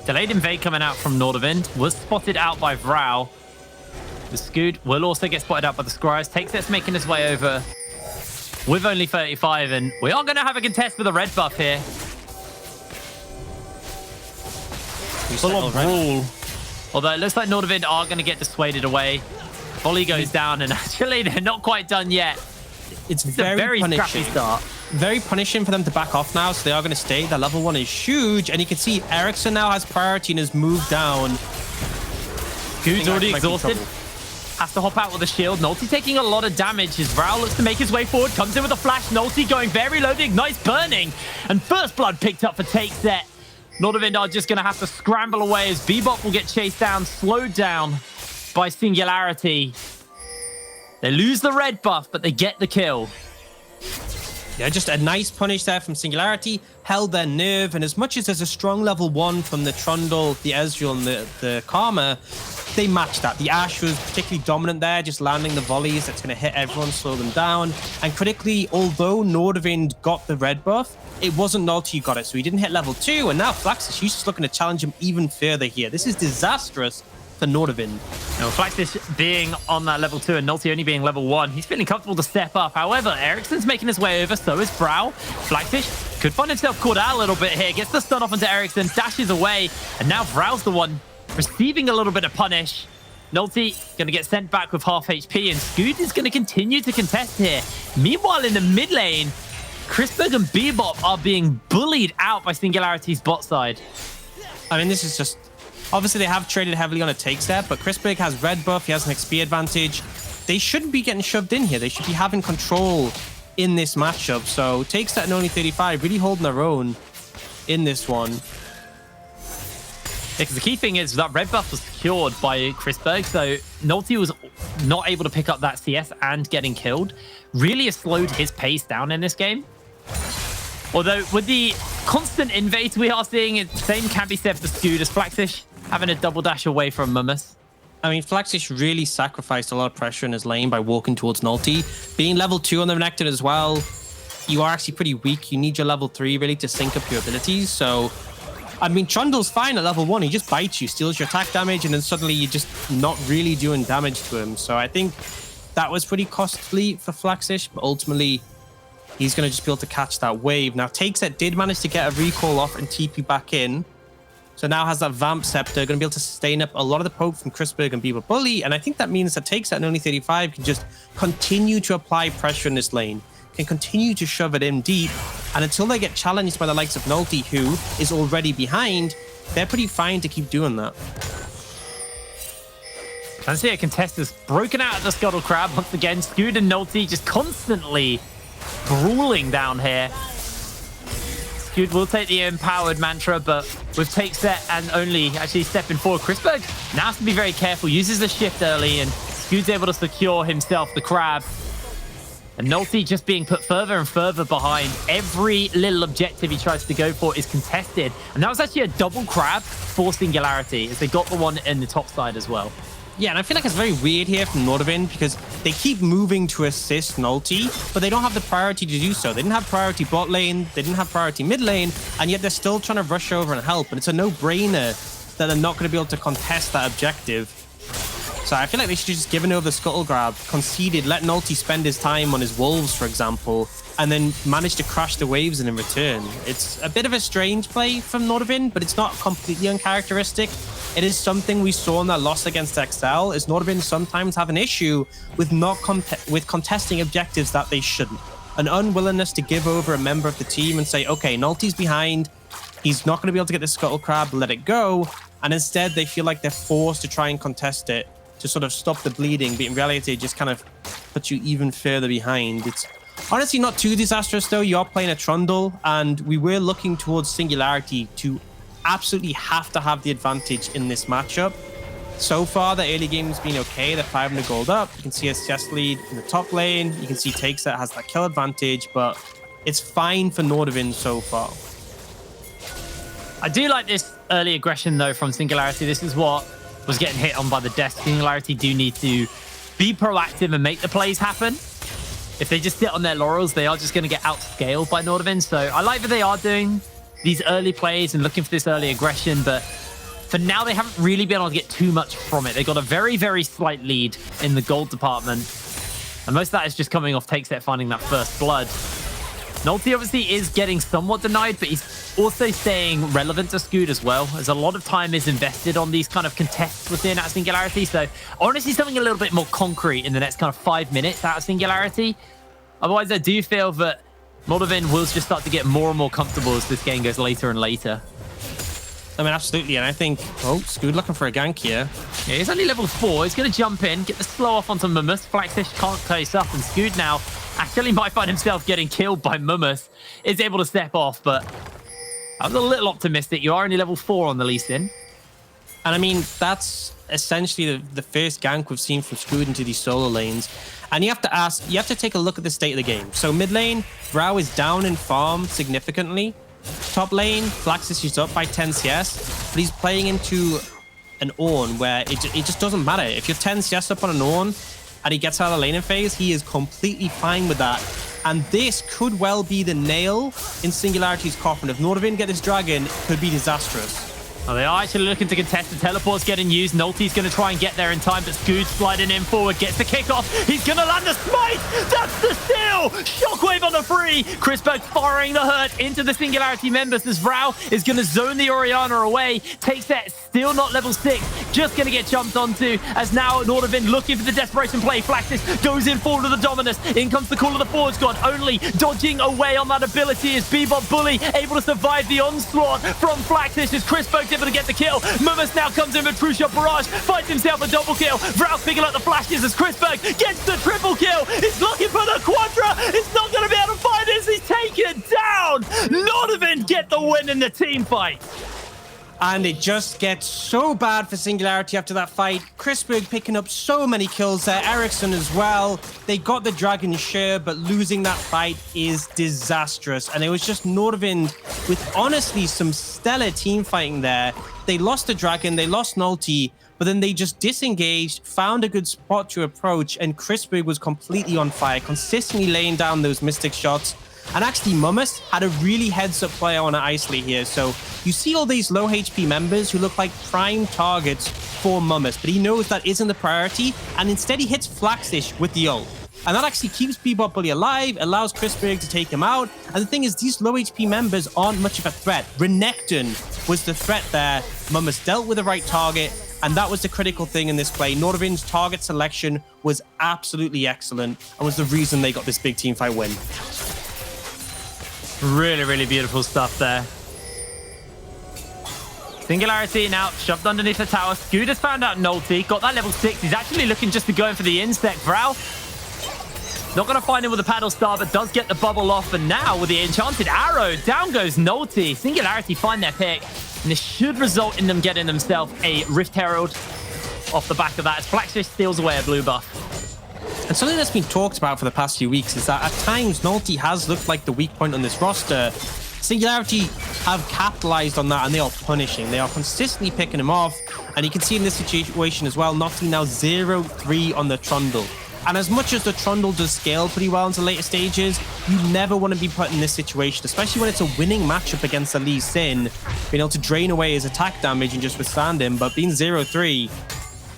delayed invade coming out from Nordavind. Was spotted out by Vrao. The Scoot will also get spotted out by the Scryers. Takes making his way over with only 35. And we are going to have a contest for the red buff here. Full on brawl. Although it looks like Nordavind are going to get dissuaded away. Volley goes down, and actually they're not quite done yet. It's very scrappy start. Very punishing for them to back off now, so they are going to stay. Their level 1 is huge, and you can see Ericsson now has priority and has moved down. Good's already exhausted. Has to hop out with a shield. Nulty taking a lot of damage as Vrao looks to make his way forward. Comes in with a flash. Nulty going very low. The Ignite's burning. And first blood picked up for Take Set. Nordavind are just going to have to scramble away as Bebop will get chased down, slowed down by Singularity. They lose the red buff, but they get the kill. Yeah, just a nice punish there from Singularity. Held their nerve, and as much as there's a strong level 1 from the Trundle, the Ezreal, and the Karma, they matched that. The Ashe was particularly dominant there, just landing the volleys that's going to hit everyone, slow them down. And critically, although Nordavind got the red buff, it wasn't Nulty who got it, so he didn't hit level 2, and now Flaxish, he's just looking to challenge him even further here. This is disastrous for Nordavind. Now, Flaxish being on that level 2 and Nulty only being level 1, he's feeling comfortable to step up. However, Ericsson's making his way over, so is Vrao. Flaxish could find himself caught out a little bit here, gets the stun off onto Ericsson, dashes away, and now Vrao's the one receiving a little bit of punish. Nulty going to get sent back with half HP, and Scoot is going to continue to contest here. Meanwhile, in the mid lane, Chrisberg and Bebop are being bullied out by Singularity's bot side. I mean, this is just... Obviously, they have traded heavily on a take step, but Chrisberg has red buff. He has an XP advantage. They shouldn't be getting shoved in here. They should be having control in this matchup. So, take step and only 35, really holding their own in this one. Yeah, because the key thing is that red buff was secured by Chrisberg, so Nulty was not able to pick up that CS and getting killed. Really has slowed his pace down in this game. Although, with the constant invades we are seeing, the same can be said for Scoot as Flaxish having a double dash away from Mummus. I mean, Flaxish really sacrificed a lot of pressure in his lane by walking towards Nulty. Being level 2 on the Renekton as well, you are actually pretty weak. You need your level 3 really to sync up your abilities. So, I mean, Trundle's fine at level 1. He just bites you, steals your attack damage, and then suddenly you're just not really doing damage to him. So I think that was pretty costly for Flaxish, but ultimately he's going to just be able to catch that wave. Now, Takeset did manage to get a recall off and TP back in. So now has that Vamp Scepter, going to be able to sustain up a lot of the poke from Chrisberg and Bieber Bully. And I think that means that Takeset and only 35 can just continue to apply pressure in this lane, can continue to shove it in deep. And until they get challenged by the likes of Nulty, who is already behind, they're pretty fine to keep doing that. I see a contest is broken out of the Scuttle Crab once again. Scoot and Nulty just constantly brawling down here. Scoot will take the empowered mantra, but with Takeset and only actually stepping forward, Chrisberg now has to be very careful. Uses the shift early, and Scoot's able to secure himself the crab. And Nulty just being put further and further behind. Every little objective he tries to go for is contested. And that was actually a double crab for Singularity, as they got the one in the top side as well. Yeah, and I feel like it's very weird here from Nordavind because they keep moving to assist Nulty, but they don't have the priority to do so. They didn't have priority bot lane, they didn't have priority mid lane, and yet they're still trying to rush over and help. And it's a no-brainer that they're not going to be able to contest that objective. So I feel like they should have just given over the Scuttle Grab, conceded, let Nulty spend his time on his wolves, for example, and then manage to crash the waves in return. It's a bit of a strange play from Nordavind, but it's not completely uncharacteristic. It is something we saw in that loss against XL, is Nordavind sometimes have an issue with contesting objectives that they shouldn't. An unwillingness to give over a member of the team and say, okay, Nulty's behind, he's not going to be able to get the Scuttle Crab, let it go. And instead, they feel like they're forced to try and contest it to sort of stop the bleeding, but in reality, it just kind of puts you even further behind. It's honestly not too disastrous, though. You are playing a Trundle, and we were looking towards Singularity to absolutely have to have the advantage in this matchup. So far, the early game's been okay. They're 500 gold up. You can see SCS lead in the top lane. You can see Takeset has that kill advantage, but it's fine for Nordavind so far. I do like this early aggression, though, from Singularity. This is what was getting hit on by the desk. Singularity do need to be proactive and make the plays happen. If they just sit on their laurels, they are just going to get outscaled by Nordavind. So I like that they are doing these early plays and looking for this early aggression, but for now, they haven't really been able to get too much from it. They got a very, very slight lead in the gold department, and most of that is just coming off Takeset finding that first blood. Nulty obviously is getting somewhat denied, but he's also staying relevant to Scoot as well, as a lot of time is invested on these kind of contests within at Singularity. So I want to see something a little bit more concrete in the next kind of 5 minutes out of Singularity. Otherwise, I do feel that Nordavind will just start to get more and more comfortable as this game goes later and later. I mean, absolutely. And I think, oh, Scoot looking for a gank here. Yeah, he's only level 4. He's going to jump in, get the slow off onto Mummus. Flaxish can't close up, and Scoot now actually might find himself getting killed by Mummus. Is able to step off, but I was a little optimistic. You are only level 4 on the Lee Sin. And I mean, that's essentially the first gank we've seen from Scoot into these solo lanes. And you have to take a look at the state of the game. So mid lane, Rao is down in farm significantly. Top lane, Flaxish is up by 10 CS, but he's playing into an Ornn where it just doesn't matter. If you're 10 CS up on an Ornn and he gets out of the laning phase, he is completely fine with that. And this could well be the nail in Singularity's coffin. If Nordavind get this dragon, it could be disastrous. Well, they are actually looking to contest. The teleport's getting used. Nulty's going to try and get there in time, but Scoot's sliding in forward, gets the kickoff. He's going to land the smite. That's the steal. Shockwave on the free. Chrisberg firing the hurt into the Singularity members as Vrao is going to zone the Orianna away. Takes that, still not level 6. Just going to get jumped onto as now Nordavind looking for the desperation play. Flaxis goes in forward to the Dominus. In comes the call of the forward squad. Only dodging away on that ability is Bebop Bully able to survive the onslaught from Flaxis as Chrisberg able to get the kill. Mummus now comes in with True Shot Barrage, finds himself a double kill. Vrao picking up the flashes as Chrisberg gets the triple kill. He's looking for the quadra. He's not going to be able to find this. He's taken down. Nordavind get the win in the team fight. And it just gets so bad for Singularity after that fight. Chrisberg picking up so many kills there. Ericsson as well. They got the dragon share, but losing that fight is disastrous. And it was just Nordavind with honestly some stellar team fighting there. They lost the dragon, they lost Nulty, but but then they just disengaged, found a good spot to approach, and Crispberg was completely on fire, consistently laying down those Mystic shots. And actually, Mummus had a really heads-up play on isolate here. So you see all these low HP members who look like prime targets for Mummus, but he knows that isn't the priority, and instead he hits Flaxish with the ult. And that actually keeps Bebop Bully alive, allows Crispberg to take him out. And the thing is, these low HP members aren't much of a threat. Renekton was the threat there. Mummus dealt with the right target, and that was the critical thing in this play. Nordavind's target selection was absolutely excellent and was the reason they got this big team fight win. Really, really beautiful stuff there. Singularity now shoved underneath the tower. Scoot has found out Nolty, got that level 6. He's actually looking just to go in for the insect. Vral not going to find him with the paddle star, but does get the bubble off. And now with the enchanted arrow, down goes Nolty. Singularity find their pick, and this should result in them getting themselves a Rift Herald off the back of that as Flaxish steals away a blue buff. And something that's been talked about for the past few weeks is that at times Nolty has looked like the weak point on this roster. Singularity have capitalized on that, and they are punishing. They are consistently picking him off, and you can see in this situation as well, Nolty now 0-3 on the Trundle. And as much as the Trundle does scale pretty well into later stages, you never want to be put in this situation, especially when it's a winning matchup against a Lee Sin, being able to drain away his attack damage and just withstand him. But being 0-3,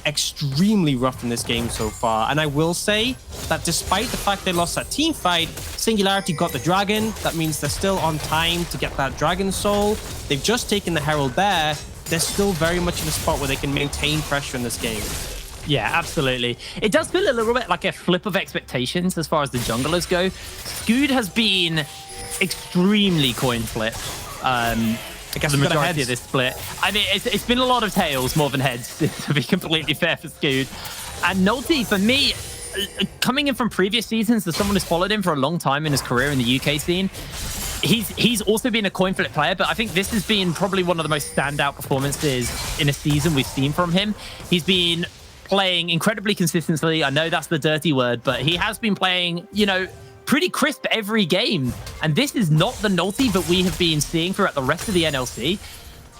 extremely rough in this game so far. And I will say that despite the fact they lost that team fight, Singularity got the dragon. That means they're still on time to get that dragon soul. They've just taken the Herald there. They're still very much in a spot where they can maintain pressure in this game. Yeah, absolutely. It does feel a little bit like a flip of expectations as far as the junglers go. Scoot has been extremely coin flip. I guess the majority of this split. I mean, it's been a lot of tails more than heads, to be completely fair for Scoot. And Nolty, for me, coming in from previous seasons, as someone who's followed him for a long time in his career in the UK scene, he's also been a coin flip player, but I think this has been probably one of the most standout performances in a season we've seen from him. He's been playing incredibly consistently. I know that's the dirty word, but he has been playing, you know, pretty crisp every game. And this is not the Nolty that we have been seeing throughout the rest of the NLC.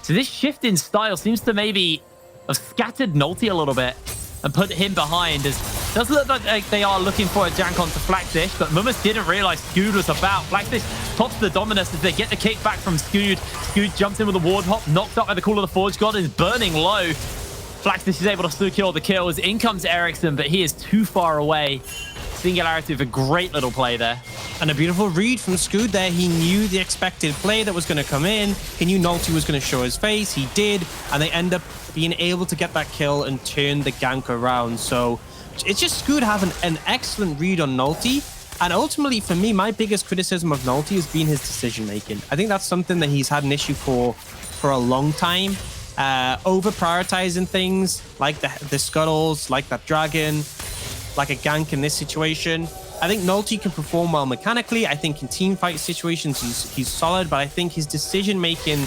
So this shift in style seems to maybe have scattered Nolty a little bit and put him behind. As it does look like they are looking for a jank onto Flaxish, but Mummus didn't realize Scoot was about. Flaxish pops the Dominus as they get the kick back from Scoot. Scoot jumps in with a ward hop, knocked up by the Call of the Forge God, is burning low. Flaxish is able to secure the kills. In comes Ericsson, but he is too far away. Singularity with a great little play there. And a beautiful read from Scoot there. He knew the expected play that was going to come in. He knew Nolty was going to show his face. He did. And they end up being able to get that kill and turn the gank around. So it's just Scoot having an excellent read on Nolty. And ultimately, for me, my biggest criticism of Nolty has been his decision-making. I think that's something that he's had an issue for a long time. Over prioritizing things like the scuttles, like that dragon, like a gank in this situation. I think Nolty can perform well mechanically. I think in team fight situations he's solid, but I think his decision making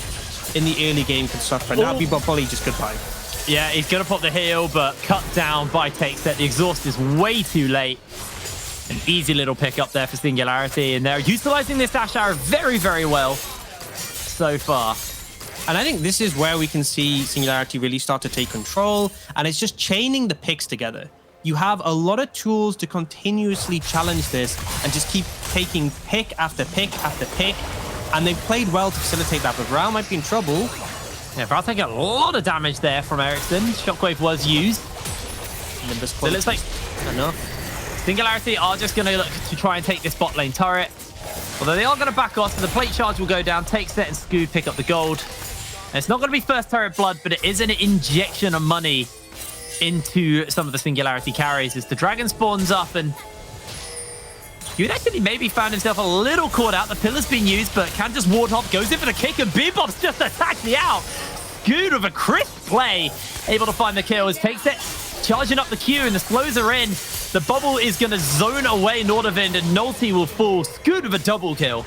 in the early game can suffer. And now Bebop Bully just goodbye. Yeah, he's gonna pop the heal, but cut down by Takes. The exhaust is way too late. An easy little pick up there for Singularity, and they're utilizing this dash arrow very, very well so far. And I think this is where we can see Singularity really start to take control, and it's just chaining the picks together. You have a lot of tools to continuously challenge this and just keep taking pick after pick after pick, and they've played well to facilitate that, but Vral might be in trouble. Yeah, Vral taking a lot of damage there from Ericsson. Shockwave was used. So it looks like enough. Singularity are just going to look to try and take this bot lane turret. Although they are going to back off, so the plate charge will go down. Take Set and Scoot pick up the gold. And it's not going to be first turret blood, but it is an injection of money into some of the Singularity carries as the dragon spawns up, and Scoot actually maybe found himself a little caught out. The pillar's been used, but can just ward hop, goes in for the kick, and Bebop's just attacked the out. Scoot with a crisp play, able to find the kills. Takes it, charging up the queue, and the slows are in. The bubble is going to zone away Nordavind, and Nolty will fall. Scoot with a double kill.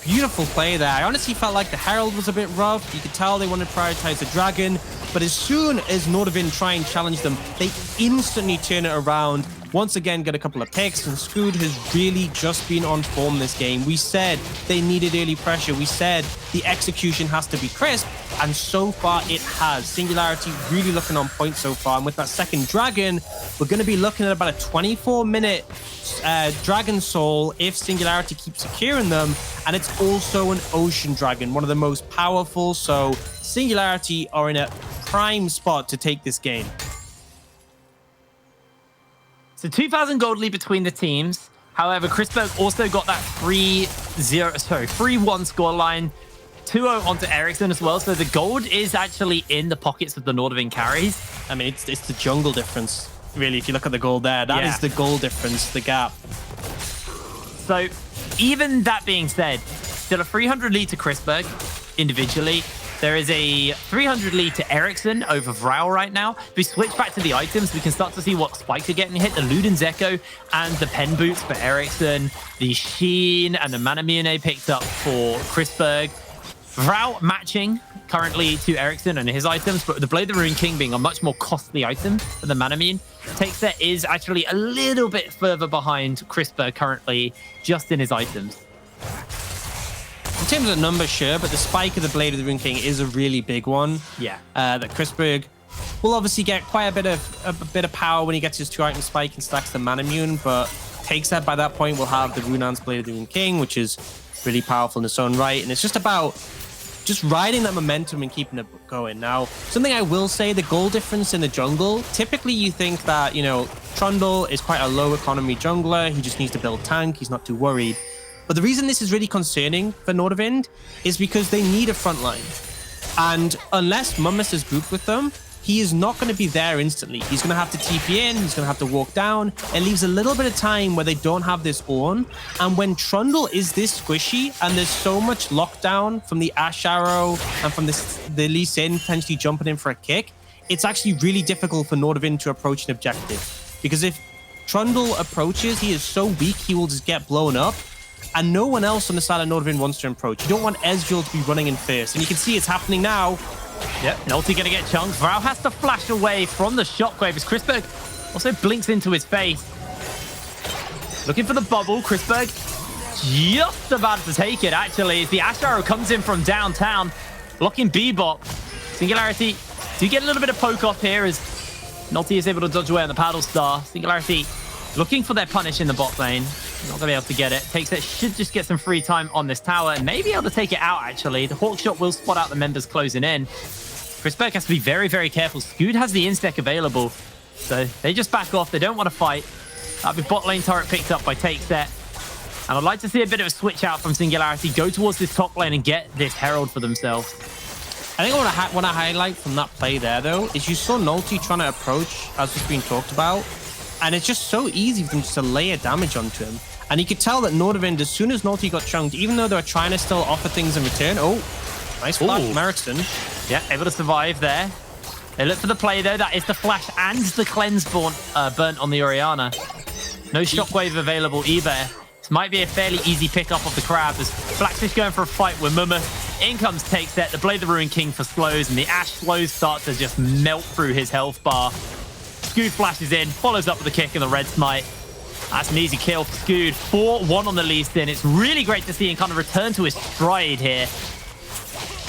Beautiful play there. I honestly felt like the Herald was a bit rough. You could tell they wanted to prioritize the dragon, but as soon as Nordavind try and challenge them, they instantly turn it around. once again get a couple of picks, and Scoot has really just been on form this game. We said they needed early pressure. We said the execution has to be crisp, and so far it has. Singularity really looking on point so far, and with that second dragon, we're going to be looking at about a 24-minute Dragon Soul if Singularity keeps securing them, and it's also an Ocean Dragon, one of the most powerful, so Singularity are in a prime spot to take this game. So 2,000 gold lead between the teams. However, Chrisberg also got that 3-1 scoreline. 2-0 onto Ericsson as well. So the gold is actually in the pockets of the Nordavind carries. I mean, it's the jungle difference, really. If you look at the gold there, that is the goal difference, the gap. So even that being said, still a 300 lead to Chrisberg individually. There is a 300 lead to Ericsson over Vrau right now. If we switch back to the items, we can start to see what spikes are getting hit. The Luden's Echo and the Pen Boots for Ericsson. The Sheen and the Manamune picked up for Chrisberg. Vrau matching currently to Ericsson and his items, but the Blade of the Rune King being a much more costly item than the Manamune. Takes is actually a little bit further behind Chrisberg currently, just in his items. In terms of numbers, sure, but the spike of the Blade of the Rune King is a really big one. Yeah. That Chrisberg will obviously get quite a bit of power when he gets his 2-item spike and stacks the Manamune, but takes that by that point will have the Runan's Blade of the Rune King, which is really powerful in its own right. And it's just about just riding that momentum and keeping it going. Now, something I will say, the goal difference in the jungle, typically you think that, you know, Trundle is quite a low economy jungler. He just needs to build tank. He's not too worried. But the reason this is really concerning for Nordavind is because they need a front line. And unless Mummus is grouped with them, he is not going to be there instantly. He's going to have to TP in, he's going to have to walk down. It leaves a little bit of time where they don't have this Ornn. And when Trundle is this squishy and there's so much lockdown from the Ash Arrow and from the Lee Sin potentially jumping in for a kick, it's actually really difficult for Nordavind to approach an objective. Because if Trundle approaches, he is so weak, he will just get blown up. And no one else on the side of Nordavind wants to approach. You don't want Ezreal to be running in first. And you can see it's happening now. Yep, Nolty gonna get chunked. Vrau has to flash away from the shockwave as Chrisberg also blinks into his face. Looking for the bubble. Chrisberg just about to take it, actually, as the Ash Arrow comes in from downtown, blocking Bebop. Singularity do get a little bit of poke off here as Nolty is able to dodge away on the Paddle Star. Singularity looking for their punish in the bot lane. Not gonna be able to get it. Takes it, should just get some free time on this tower and maybe able to take it out, actually. The Hawkshot will spot out the members closing in. Chrisberg has to be very, very careful. Scoot has the inspec available, so they just back off. They don't want to fight. That'll be bot lane turret picked up by Takeset. And I'd like to see a bit of a switch out from Singularity, go towards this top lane and get this Herald for themselves. I think what I want to highlight from that play there, though, is you saw Nolty trying to approach, as was being talked about, and it's just so easy for them just to layer damage onto him. And you could tell that Nordavind, as soon as Nolty got chunked, even though they were trying to still offer things in return. Oh, nice flash from Ericsson. Yeah, able to survive there. They look for the play, though. That is the flash and the cleanse burnt on the Orianna. No shockwave available either. This might be a fairly easy pickup of the crab as Blackfish going for a fight with Mumma. In comes Takeset, the Blade of the Ruin King for slows, and the Ash slows start to just melt through his health bar. Scoot flashes in, follows up with a kick and the red smite. That's an easy kill for Scoot. 4-1 on the Lee Sin. It's really great to see him kind of return to his stride here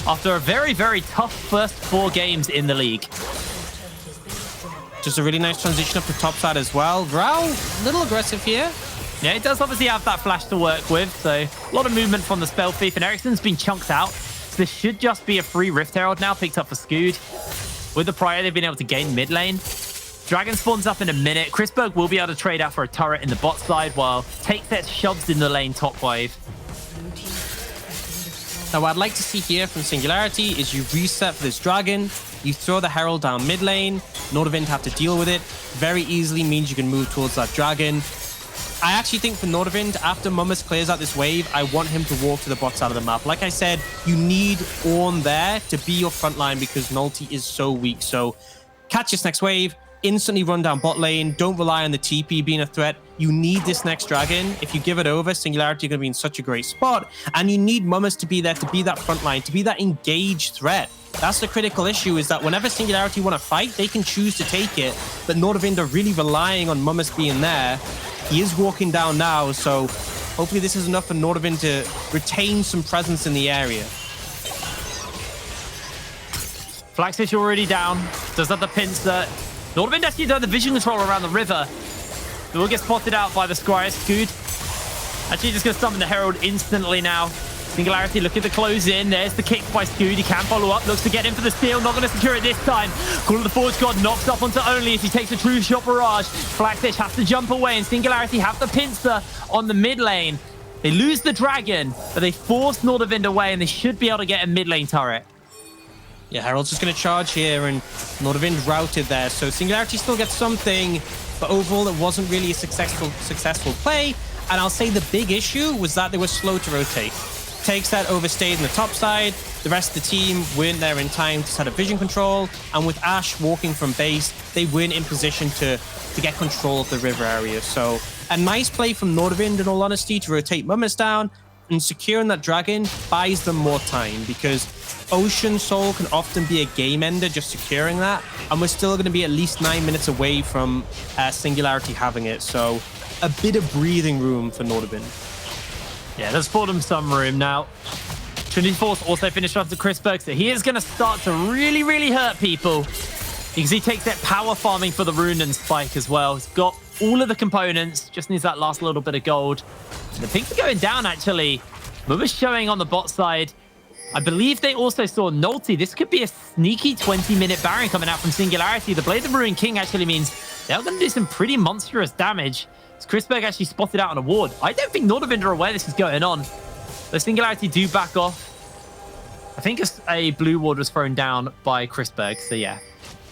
after a very, very tough first 4 games in the league. Just a really nice transition up the top side as well. Vrau, a little aggressive here. Yeah, it does obviously have that flash to work with, so a lot of movement from the Spell Thief, and Ericsson's been chunked out. So this should just be a free Rift Herald now, picked up for Scoot. With the Prior, they've been able to gain mid lane. Dragon spawns up in a minute. Chrisberg will be able to trade out for a turret in the bot side, while Takeset shoves in the lane top wave. Now, what I'd like to see here from Singularity is you reset for this Dragon, you throw the Herald down mid lane, Nordavind have to deal with it. Very easily means you can move towards that Dragon. I actually think for Nordavind, after Mummus clears out this wave, I want him to walk to the bot side of the map. Like I said, you need Ornn there to be your front line because Nolty is so weak. So catch this next wave, instantly run down bot lane. Don't rely on the TP being a threat. You need this next Dragon. If you give it over, Singularity are going to be in such a great spot. And you need Mummus to be there, to be that front line, to be that engaged threat. That's the critical issue, is that whenever Singularity want to fight, they can choose to take it. But Nordavind are really relying on Mummus being there. He is walking down now, so hopefully this is enough for Nordavind to retain some presence in the area. Flaxish already down. Does have the pincer. Nordavind actually does the vision control around the river. It will get spotted out by the Squire. Scoot. Actually just going to summon the Herald instantly now. Singularity looking to close in. There's the kick by Scoot. He can follow up. Looks to get in for the steal. Not going to secure it this time. Call of the Forge God knocks up onto Only as he takes a true shot barrage. Flaxish has to jump away, and Singularity have the pincer on the mid lane. They lose the dragon, but they force Nordavind away, and they should be able to get a mid lane turret. Yeah, Herald's just going to charge here, and Nordavind routed there. So Singularity still gets something, but overall it wasn't really a successful play. And I'll say the big issue was that they were slow to rotate. Takes that overstayed in the top side. The rest of the team weren't there in time to set up vision control. And with Ashe walking from base, they weren't in position to get control of the river area. So a nice play from Nordavind, in all honesty, to rotate Mummus down. And securing that dragon buys them more time, because Ocean Soul can often be a game ender just securing that. And we're still going to be at least 9 minutes away from Singularity having it. So a bit of breathing room for Nordavind. Yeah, there's for them some room now. Trinity Force also finished off the Chrisberg, so he is going to start to really, really hurt people, because he takes that power farming for the Rune and Spike as well. He's got all of the components, just needs that last little bit of gold. And the pinks are going down, actually. Mummus showing on the bot side. I believe they also saw Nolty. This could be a sneaky 20-minute Baron coming out from Singularity. The Blade of the Ruined King actually means they're going to do some pretty monstrous damage. Chrisberg actually spotted out on a ward. I don't think Nordavind are aware this is going on. The Singularity do back off. I think a blue ward was thrown down by Chrisberg, so yeah.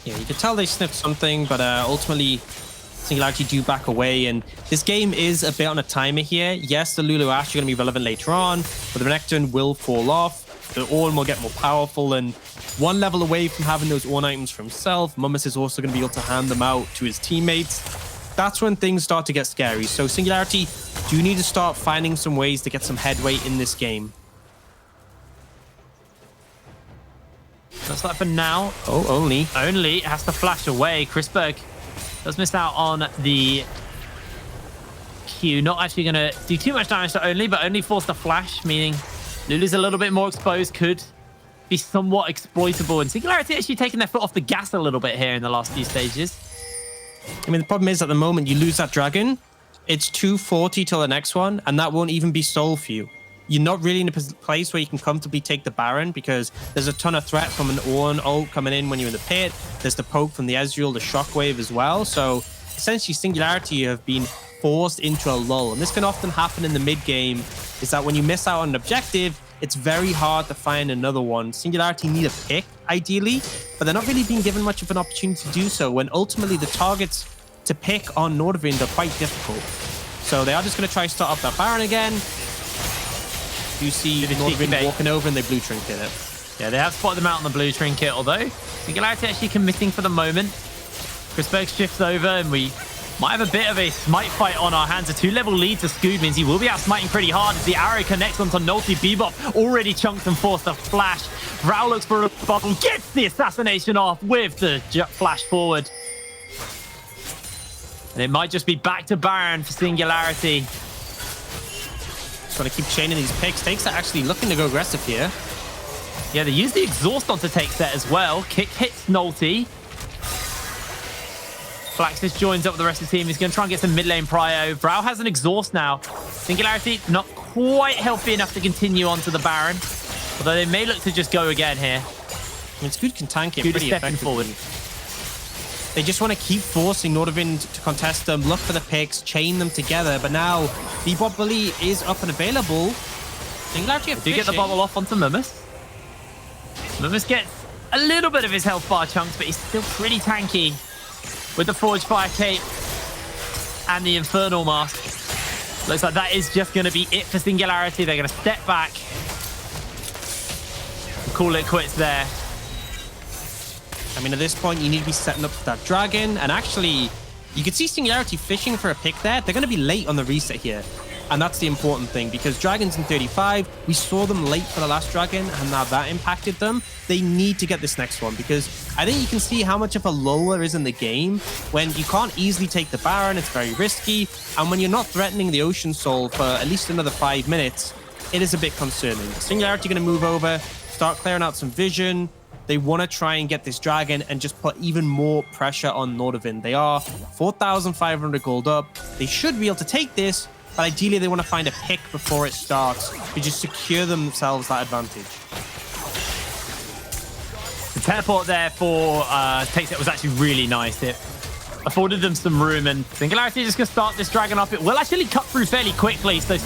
Yeah, you could tell they sniffed something, but ultimately Singularity do back away. And this game is a bit on a timer here. Yes, the Lulu Ashe are going to be relevant later on, but the Renekton will fall off. The Ornn will get more powerful, and one level away from having those Ornn items for himself. Mummus is also going to be able to hand them out to his teammates. That's when things start to get scary. So Singularity do need to start finding some ways to get some headway in this game. That's that for now. Oh, Only. Only has to flash away. Chrisberg does miss out on the Q. Not actually going to do too much damage to Only, but Only forced a flash, meaning Lulu's a little bit more exposed, could be somewhat exploitable. And Singularity actually taking their foot off the gas a little bit here in the last few stages. I mean, the problem is at the moment you lose that dragon, it's 240 till the next one, and that won't even be soul for you. You're not really in a place where you can comfortably take the Baron, because there's a ton of threat from an Ornn ult coming in when you're in the pit. There's the poke from the Ezreal, the shockwave as well. So essentially Singularity have been forced into a lull, and this can often happen in the mid game, is that when you miss out on an objective, it's very hard to find another one. Singularity need a pick, ideally, but they're not really being given much of an opportunity to do so, when ultimately the targets to pick on Nordavind are quite difficult. So they are just going to try to start up that Baron again. You see Nordavind walking over, and they blue trinket it. Yeah, they have spotted them out on the blue trinket, although Singularity actually committing for the moment. Chrisberg shifts over, and we might have a bit of a smite fight on our hands. A 2-level lead to Scoob means he will be out smiting pretty hard as the arrow connects onto Nolty. Bebop already chunked and forced a flash. Vrao looks for a bubble, gets the assassination off with the flash forward. And it might just be back to Baron for Singularity. Just want to keep chaining these picks. Takes are actually looking to go aggressive here. Yeah, they use the exhaust on to take set as well. Kick hits Nolty. Flaxus joins up with the rest of the team. He's going to try and get some mid lane prio. Vrao has an exhaust now. Singularity not quite healthy enough to continue onto the Baron, although they may look to just go again here. I mean, Scoot can tank it pretty effectively. Forward. They just want to keep forcing Nordavind to contest them, look for the picks, chain them together. But now Bebop Bully is up and available. Singularity do get the bubble off onto Mummus. Mummus gets a little bit of his health bar chunks, but he's still pretty tanky with the Forge Fire Cape and the Infernal Mask. Looks like that is just going to be it for Singularity. They're going to step back and call it quits there. I mean, at this point, you need to be setting up that dragon. And actually, you can see Singularity fishing for a pick there. They're going to be late on the reset here. And that's the important thing, because Dragons in 35, we saw them late for the last Dragon, and now that impacted them. They need to get this next one, because I think you can see how much of a lull there is in the game when you can't easily take the Baron, it's very risky, and when you're not threatening the Ocean Soul for at least another 5 minutes, it is a bit concerning. Singularity going to move over, start clearing out some vision. They want to try and get this Dragon and just put even more pressure on Nordavind. They are 4,500 gold up. They should be able to take this, but ideally they want to find a pick before it starts to just secure themselves that advantage. The teleport there for Takes It was actually really nice. It afforded them some room, and Singularity is just going to start this Dragon up. It will actually cut through fairly quickly, so if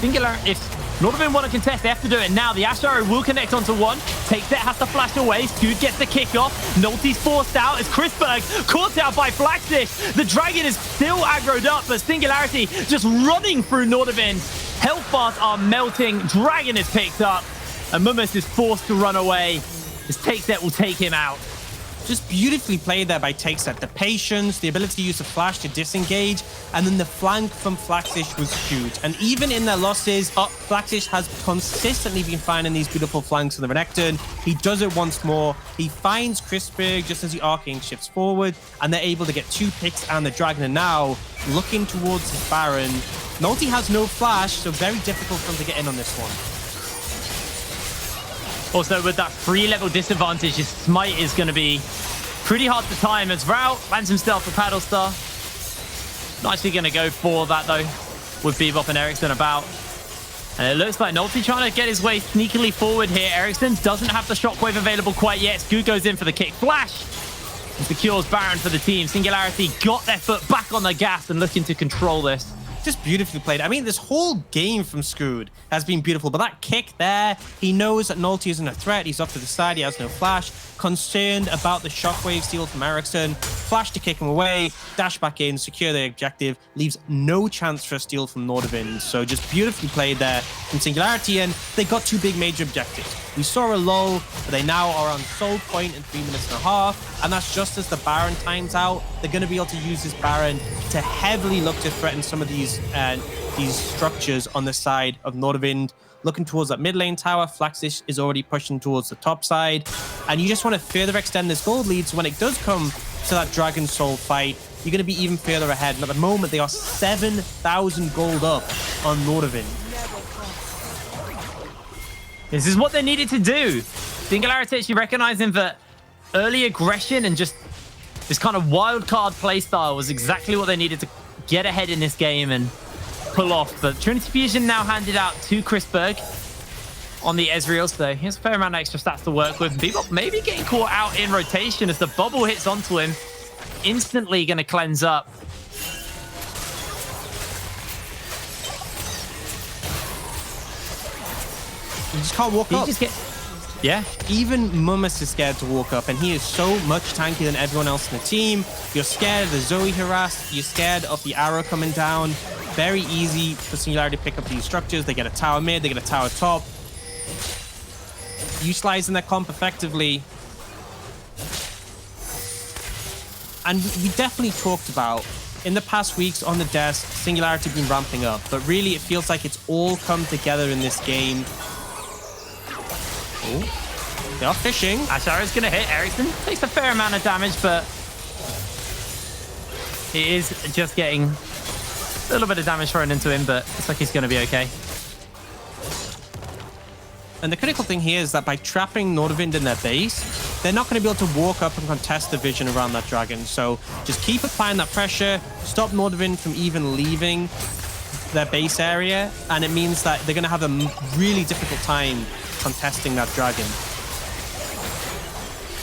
Nordavind want to contest, they have to do it now. The Ash Arrow will connect onto one. Takes It has to flash away. Scoot gets the kickoff. Nolty's forced out as Chrisberg caught out by Flaxish. The Dragon is still aggroed up, but Singularity just running through Nordavind. Health bars are melting. Dragon is picked up, and Mummus is forced to run away as Takes It will take him out. Just beautifully played there by Takes It. The patience, the ability to use the flash to disengage, and then the flank from Flaxish was huge. And even in their losses, Flaxish has consistently been finding these beautiful flanks in the Renekton. He does it once more. He finds Chrisberg just as the Arcane shifts forward, and they're able to get 2 picks and the Dragon. And now, looking towards his Baron, Nolty has no flash, so very difficult for him to get in on this one. Also, with that 3-level disadvantage, his smite is going to be pretty hard to time as Vrao lands himself for Paddle Star. Nicely going to go for that, though, with Bebop and Ericsson about. And it looks like Nolty trying to get his way sneakily forward here. Ericsson doesn't have the Shockwave available quite yet. Scoot goes in for the kick flash and secures Baron for the team. Singularity got their foot back on the gas and looking to control this. Just beautifully played. I mean, this whole game from Scoot has been beautiful, but that kick there, he knows that Nolty isn't a threat. He's off to the side. He has no flash. Concerned about the Shockwave steal from Ericsson. Flash to kick him away. Dash back in, secure the objective. Leaves no chance for a steal from Nordavind. So just beautifully played there from Singularity, and they got 2 big major objectives. We saw a lull, but they now are on Soul Point in 3 minutes and a half, and that's just as the Baron times out. They're going to be able to use this Baron to heavily look to threaten some of these structures on the side of Nordavind. Looking towards that mid lane tower, Flaxish is already pushing towards the top side, and you just want to further extend this gold lead, so when it does come to that Dragon Soul fight, you're going to be even further ahead. And at the moment, they are 7,000 gold up on Nordavind. This is what they needed to do. Singularity actually recognizing that early aggression and just this kind of wild card playstyle was exactly what they needed to get ahead in this game and pull off. But Trinity Fusion now handed out to Chrisberg on the Ezreal, so he has a fair amount of extra stats to work with. Bebop maybe getting caught out in rotation as the bubble hits onto him. Instantly going to cleanse up. You just can't walk up. Yeah. Even Mummus is scared to walk up, and he is so much tankier than everyone else in the team. You're scared of the Zoe harass. You're scared of the arrow coming down. Very easy for Singularity to pick up these structures. They get a tower mid, they get a tower top. Utilizing their comp effectively. And we definitely talked about, in the past weeks on the desk, Singularity been ramping up, but really it feels like it's all come together in this game. Oh, they are fishing. Asharo's going to hit. Ericsson takes a fair amount of damage, but he is just getting a little bit of damage thrown into him, but looks like he's going to be okay. And the critical thing here is that by trapping Nordavind in their base, they're not going to be able to walk up and contest the vision around that dragon. So just keep applying that pressure, stop Nordavind from even leaving their base area, and it means that they're going to have a really difficult time contesting that dragon.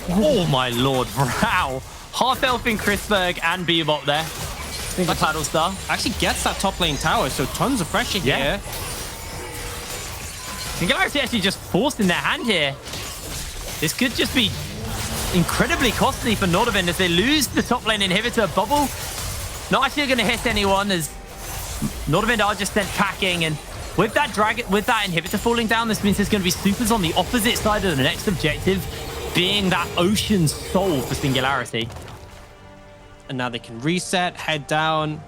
Oh my lord, wow. Half Elf in Chrisberg and Bebop there. Single Paddle Star. Actually gets that top lane tower, so tons of pressure here. Singularity actually just forced in their hand here. This could just be incredibly costly for Nordavind as they lose the top lane inhibitor. Bubble not actually going to hit anyone as Nordavind are just sent packing, and with that dragon, with that inhibitor falling down, this means there's going to be supers on the opposite side of the next objective, being that Ocean's Soul for Singularity. And now they can reset, head down,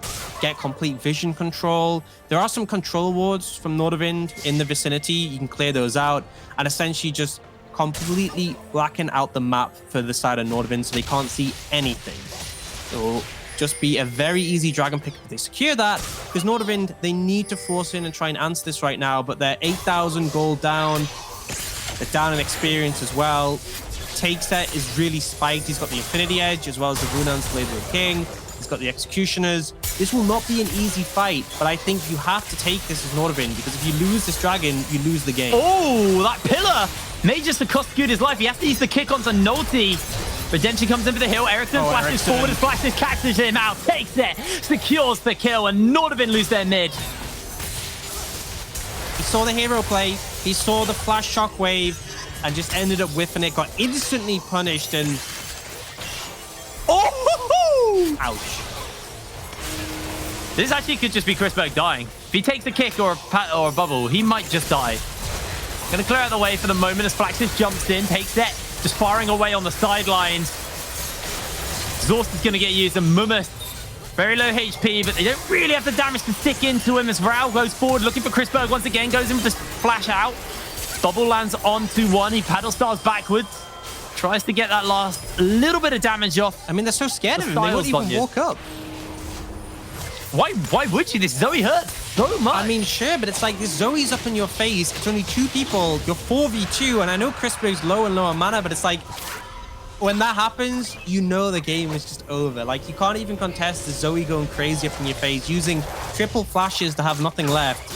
get complete vision control. There are some control wards from Nordavind in the vicinity. You can clear those out and essentially just completely blacken out the map for the side of Nordavind so they can't see anything. So just be a very easy dragon pick if they secure that, because Nordavind, they need to force in and try and answer this right now, but they're 8,000 gold down. They're down in experience as well. Takeset is really spiked. He's got the Infinity Edge as well as the Runan's Blade of the King. He's got the Executioners. This will not be an easy fight, but I think you have to take this as Nordavind, because if you lose this dragon, you lose the game. Oh, that pillar may just have cost Scoot his life. He has to use the kick onto Nolty. Redemption comes in for the hill. Ericsson flashes forward and flashes, catches him out. Takes it, secures the kill, and Nordavind lose their mid. He saw the hero play. He saw the flash shockwave and just ended up whiffing it. Got instantly punished and... Oh! Ouch. This actually could just be Chrisberg dying. If he takes a kick or a bubble, he might just die. Gonna clear out the way for the moment as Flaxus jumps in, takes it, just firing away on the sidelines. Exhaust is gonna get used, and Mumus, very low HP, but they don't really have the damage to stick into him as Rao goes forward, looking for Chrisberg once again, goes in with the flash out. Bubble lands onto one, he paddle stars backwards, tries to get that last little bit of damage off. I mean, they're so scared of him, they won't even walk up. Why would you? This Zoe hurts so much. I mean, sure, but it's like this Zoe's up in your face. It's only 2 people. You're 4v2, and I know Chrisberg's low and lower mana, but it's like when that happens, you know the game is just over. Like, you can't even contest the Zoe going crazy up in your face, using triple flashes to have nothing left.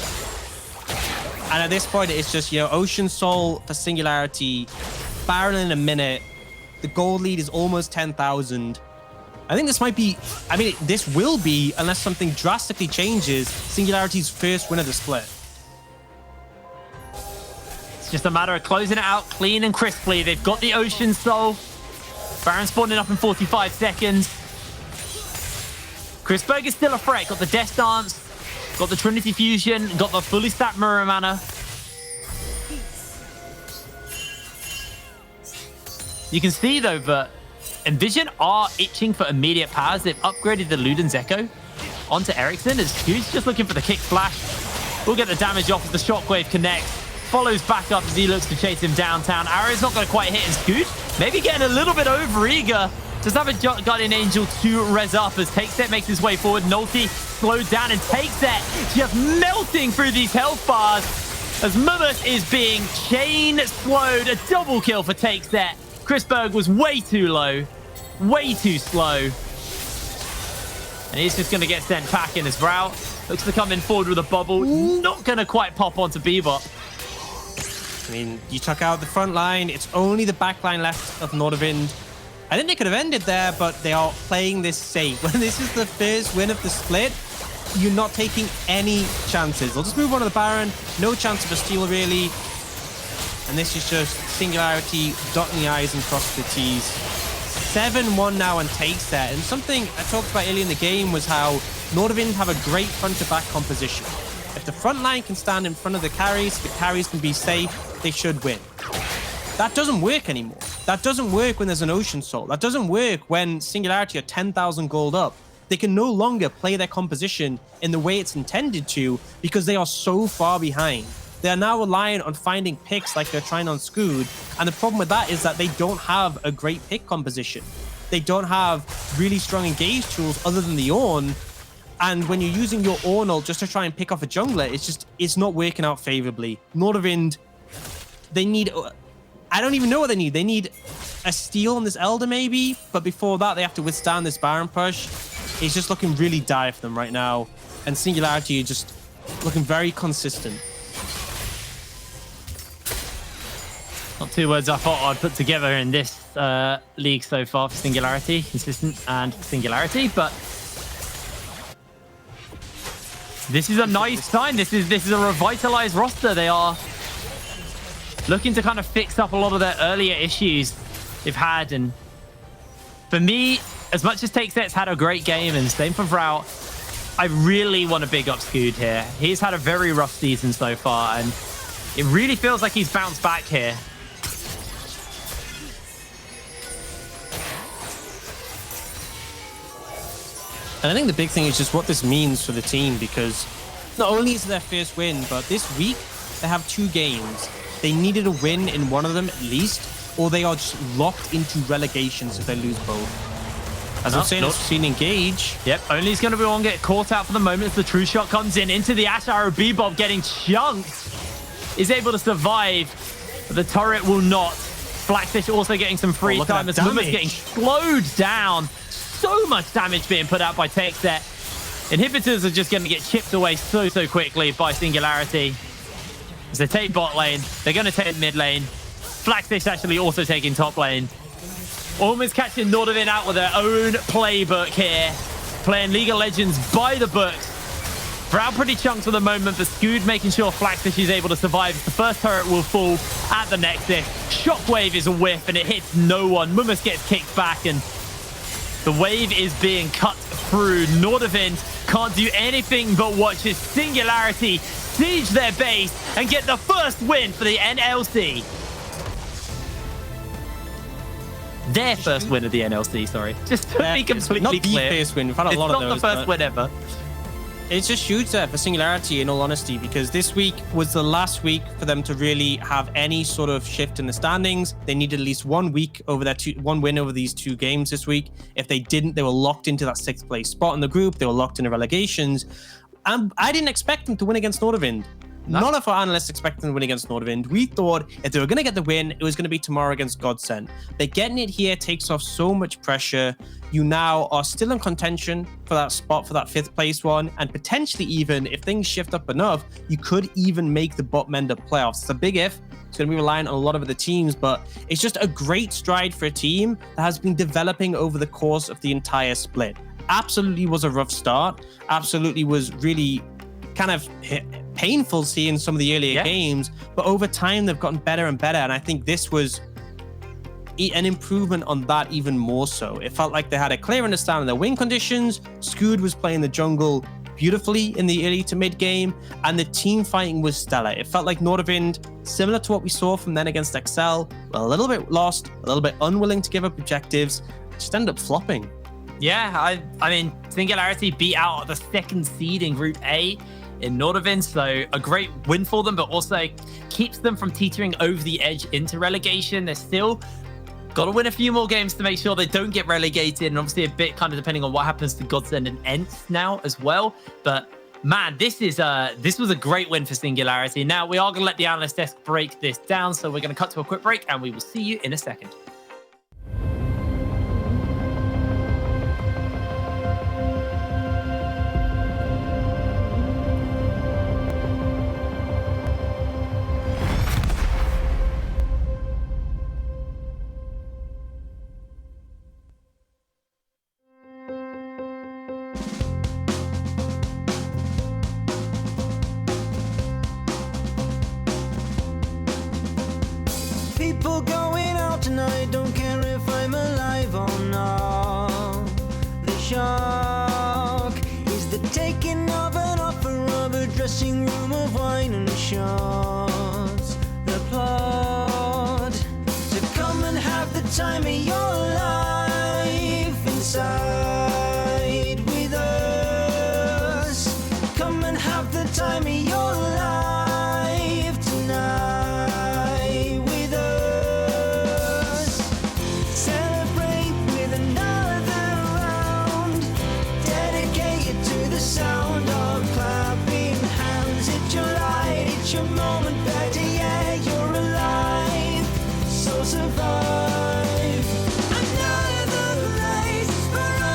And at this point, it's just, you know, Ocean Soul for Singularity, Baron in a minute. The gold lead is almost 10,000. I think this might be, I mean, this will be, unless something drastically changes, Singularity's first win of the split. It's just a matter of closing it out clean and crisply. They've got the Ocean Soul. Baron spawning up in 45 seconds. Chrisberg is still a threat. Got the Death Dance, got the Trinity Fusion, got the fully stacked Mirror Mana. You can see, though, that Envision are itching for immediate powers. They've upgraded the Luden's Echo onto Ericsson as Scoot's just looking for the kick flash. We'll get the damage off as the Shockwave connects. Follows back up as he looks to chase him downtown. Arrow's not going to quite hit his Scoot. Maybe getting a little bit over-eager. Just have a Guardian Angel to res up as Takeset makes his way forward. Nolty slowed down and Takeset just melting through these health bars as Mumus is being chain slowed. A double kill for Takeset. Chrisberg was way too low. Way too slow. And he's just going to get sent packing as Rao looks to come in forward with a bubble. Not going to quite pop onto Bebop. I mean, you took out the front line. It's only the back line left of Nordavind. I think they could have ended there, but they are playing this safe. When this is the first win of the split, you're not taking any chances. They'll just move on to the Baron. No chance of a steal, really. And this is just Singularity dotting the I's and crossing the T's. 7-1 now and takes that. And something I talked about earlier in the game was how Nordavind have a great front-to-back composition. If the front line can stand in front of the carries can be safe, they should win. That doesn't work anymore. That doesn't work when there's an Ocean Soul. That doesn't work when Singularity are 10,000 gold up. They can no longer play their composition in the way it's intended to because they are so far behind. They are now relying on finding picks like they're trying on Scoot. And the problem with that is that they don't have a great pick composition. They don't have really strong engage tools other than the Ornn. And when you're using your Ornn ult just to try and pick off a jungler, it's not working out favorably. Nordavind, they need, I don't even know what they need. They need a steal on this Elder maybe, but before that they have to withstand this Baron push. It's just looking really dire for them right now. And Singularity are just looking very consistent. Not 2 words I thought I'd put together in this league so far for Singularity. Consistent and Singularity, but this is a nice sign. This is a revitalized roster. They are looking to kind of fix up a lot of their earlier issues they've had. And for me, as much as Takeset's had a great game, and same for Vrout, I really want to big up Scoot here. He's had a very rough season so far, and it really feels like he's bounced back here. And I think the big thing is just what this means for the team, because not only is it their first win, but this week they have 2 games. They needed a win in one of them at least, or they are just locked into relegations if they lose both. As I'm saying, it's seen engage. Yep, only is going to be one get caught out for the moment as the true shot comes in into the Ash Arrow. Bebop getting chunked. Is able to survive, but the turret will not. Blackfish also getting some free time as Muma's getting slowed down. So much damage being put out by Techset. Inhibitors are just going to get chipped away so quickly by Singularity. As they take bot lane, they're going to take mid lane. Blackfish actually also taking top lane. Almost catching Nordavind out with their own playbook here. Playing League of Legends by the books. Brown pretty chunked for the moment, but Scood making sure Blackfish is able to survive. The first turret will fall at the Nexus. Shockwave is a whiff and it hits no one. Mumus gets kicked back and the wave is being cut through. Nordavind can't do anything but watch his Singularity siege their base and get the first win for the NLC. Their first win of the NLC, sorry. Just to be completely not clear. The first win. We've had a lot of those. It's not the first win ever. It's just huge there for Singularity, in all honesty, because this week was the last week for them to really have any sort of shift in the standings. They needed at least 1 week over their one win over these 2 games this week. If they didn't, they were locked into that 6th place spot in the group. They were locked into relegations. And I didn't expect them to win against Nordavind. No. None of our analysts expected them to win against Nordavind. We thought if they were going to get the win, it was going to be tomorrow against Godsend. But getting it here takes off so much pressure. You now are still in contention for that spot, for that 5th place one. And potentially even, if things shift up enough, you could even make the bottom end of playoffs. It's a big if. It's going to be reliant on a lot of other teams, but it's just a great stride for a team that has been developing over the course of the entire split. Absolutely was a rough start. Absolutely was really kind of painful seeing some of the earlier games, but over time they've gotten better and better, and I think this was an improvement on that even more so. It felt like they had a clear understanding of their win conditions. Scood was playing the jungle beautifully in the early to mid game, and the team fighting was stellar. It felt like Nordavind, similar to what we saw from then against Excel, were a little bit lost, a little bit unwilling to give up objectives, just ended up flopping. Yeah, I mean, Singularity beat out the 2nd seed in Group A in Nordavind, so a great win for them, but also keeps them from teetering over the edge into relegation. They're still got to win a few more games to make sure they don't get relegated, and obviously a bit kind of depending on what happens to Godsend and Ents now as well. But man, this was a great win for Singularity. Now we are going to let the analyst desk break this down, so we're going to cut to a quick break and we will see you in a second. People going out tonight, don't care if I'm alive or not. The shock is the taking of an offer of a dressing room of wine and shots. The plot to come and have the time of your life inside with us. Come and have the time of your life tonight. Sound of clapping hands, it's your light, it's your moment, better yet, you're alive, so survive. Another place for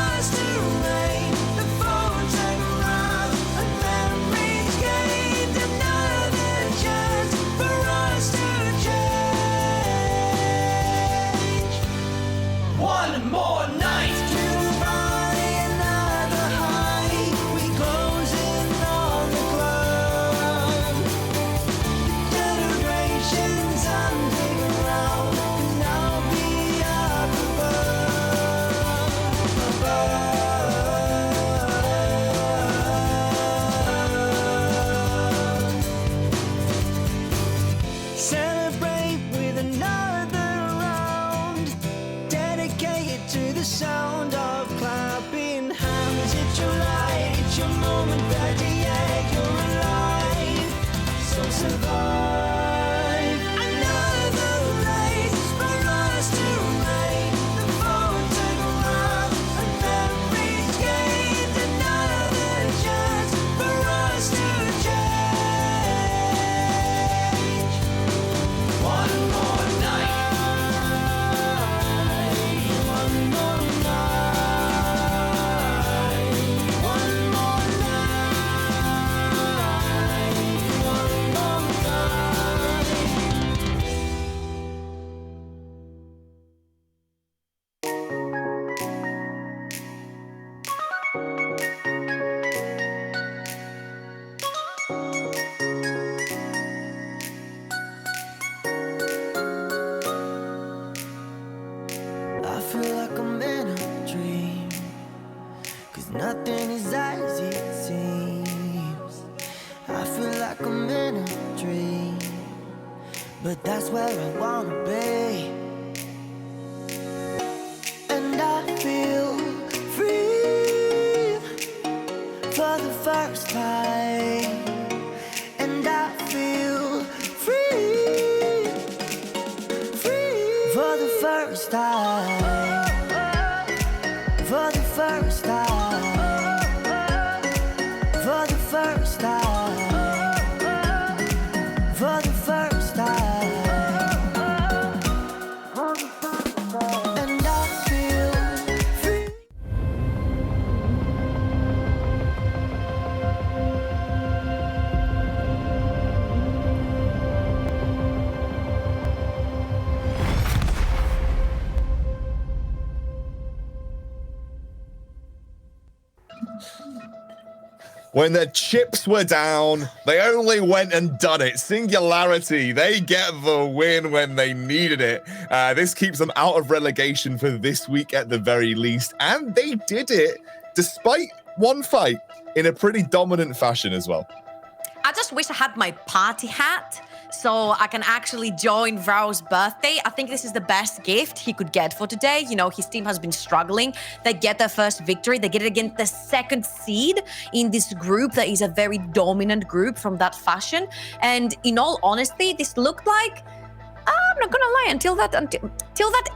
I wanna be. And I feel free for the first time. And I feel free for the first time. For the first time. For the first time. For the first time. And I feel free. When the chips were down, they only went and done it. Singularity, they get the win when they needed it. This keeps them out of relegation for this week at the very least. And they did it despite one fight in a pretty dominant fashion as well. I just wish I had my party hat so I can actually join Vrau's birthday. I think this is the best gift he could get for today. You know, his team has been struggling. They get their first victory. They get it against the second seed in this group that is a very dominant group from that fashion. And in all honesty, this looked like, I'm not gonna lie, until that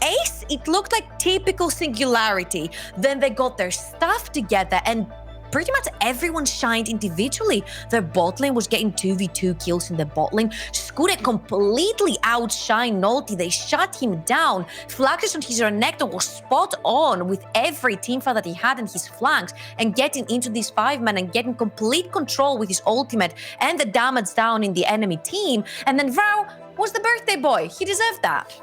ace, it looked like typical Singularity. Then they got their stuff together and pretty much everyone shined individually. Their bot lane was getting 2v2 kills in the bot lane. Skure completely outshined Naughty. They shut him down. Flaxus on his Renekton was spot on with every teamfight that he had in his flanks and getting into these 5-man and getting complete control with his ultimate and the damage down in the enemy team. And then Vrau was the birthday boy. He deserved that.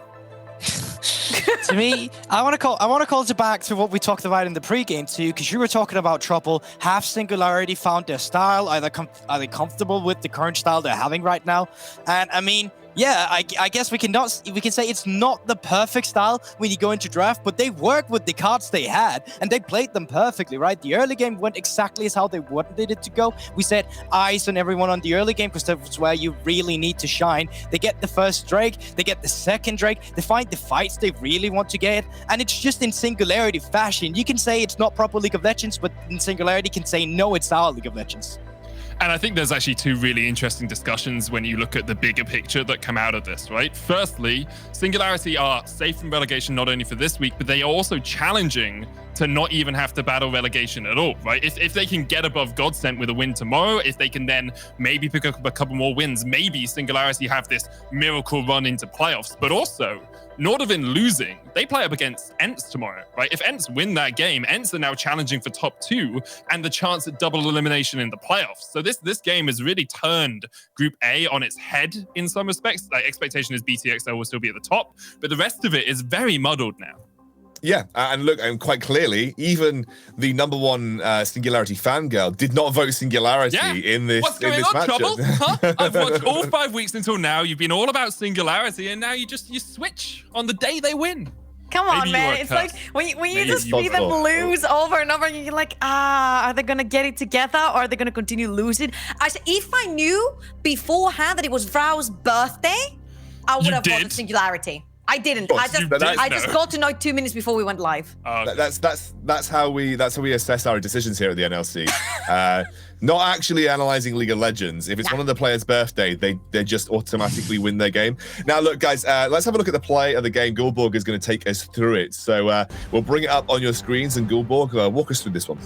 To me, I want to call it back to what we talked about in the pregame too, because you were talking about trouble. Have Singularity found their style? Are they comfortable with the current style they're having right now? And I mean, yeah, I guess we can say it's not the perfect style when you go into draft, but they worked with the cards they had and they played them perfectly, right? The early game went exactly as how they wanted it to go. We said eyes on everyone on the early game because that's where you really need to shine. They get the first Drake, they get the second Drake, they find the fights they really want to get, and it's just in Singularity fashion. You can say it's not proper League of Legends, but in Singularity can say no, it's our League of Legends. And I think there's actually two really interesting discussions when you look at the bigger picture that come out of this, right? Firstly, Singularity are safe from relegation not only for this week, but they are also challenging to not even have to battle relegation at all, right? If they can get above Godsent with a win tomorrow, if they can then maybe pick up a couple more wins, maybe Singularity have this miracle run into playoffs. But also, Nordavind losing, they play up against Ents tomorrow, right? If Ents win that game, Ents are now challenging for top 2 and the chance at double elimination in the playoffs. So this game has really turned Group A on its head in some respects. Like, expectation is BTXL will still be at the top, but the rest of it is very muddled now. Yeah, and look, and quite clearly, even the #1 Singularity fangirl did not vote Singularity in this What's going on, Trouble? Huh? I've watched all 5 weeks until now. You've been all about Singularity, and now you switch on the day they win. Come on, man. It's like when you just see them lose over and over, you're like, are they going to get it together or are they going to continue losing? If I knew beforehand that it was Vrau's birthday, I would have voted Singularity. I didn't. I just got to know 2 minutes before we went live. That's how we assess our decisions here at the NLC. Not actually analyzing League of Legends. If it's one of the players' birthday, they just automatically win their game. Now, look, guys, let's have a look at the play of the game. Gulborg is going to take us through it. So we'll bring it up on your screens, and Gulborg, walk us through this one.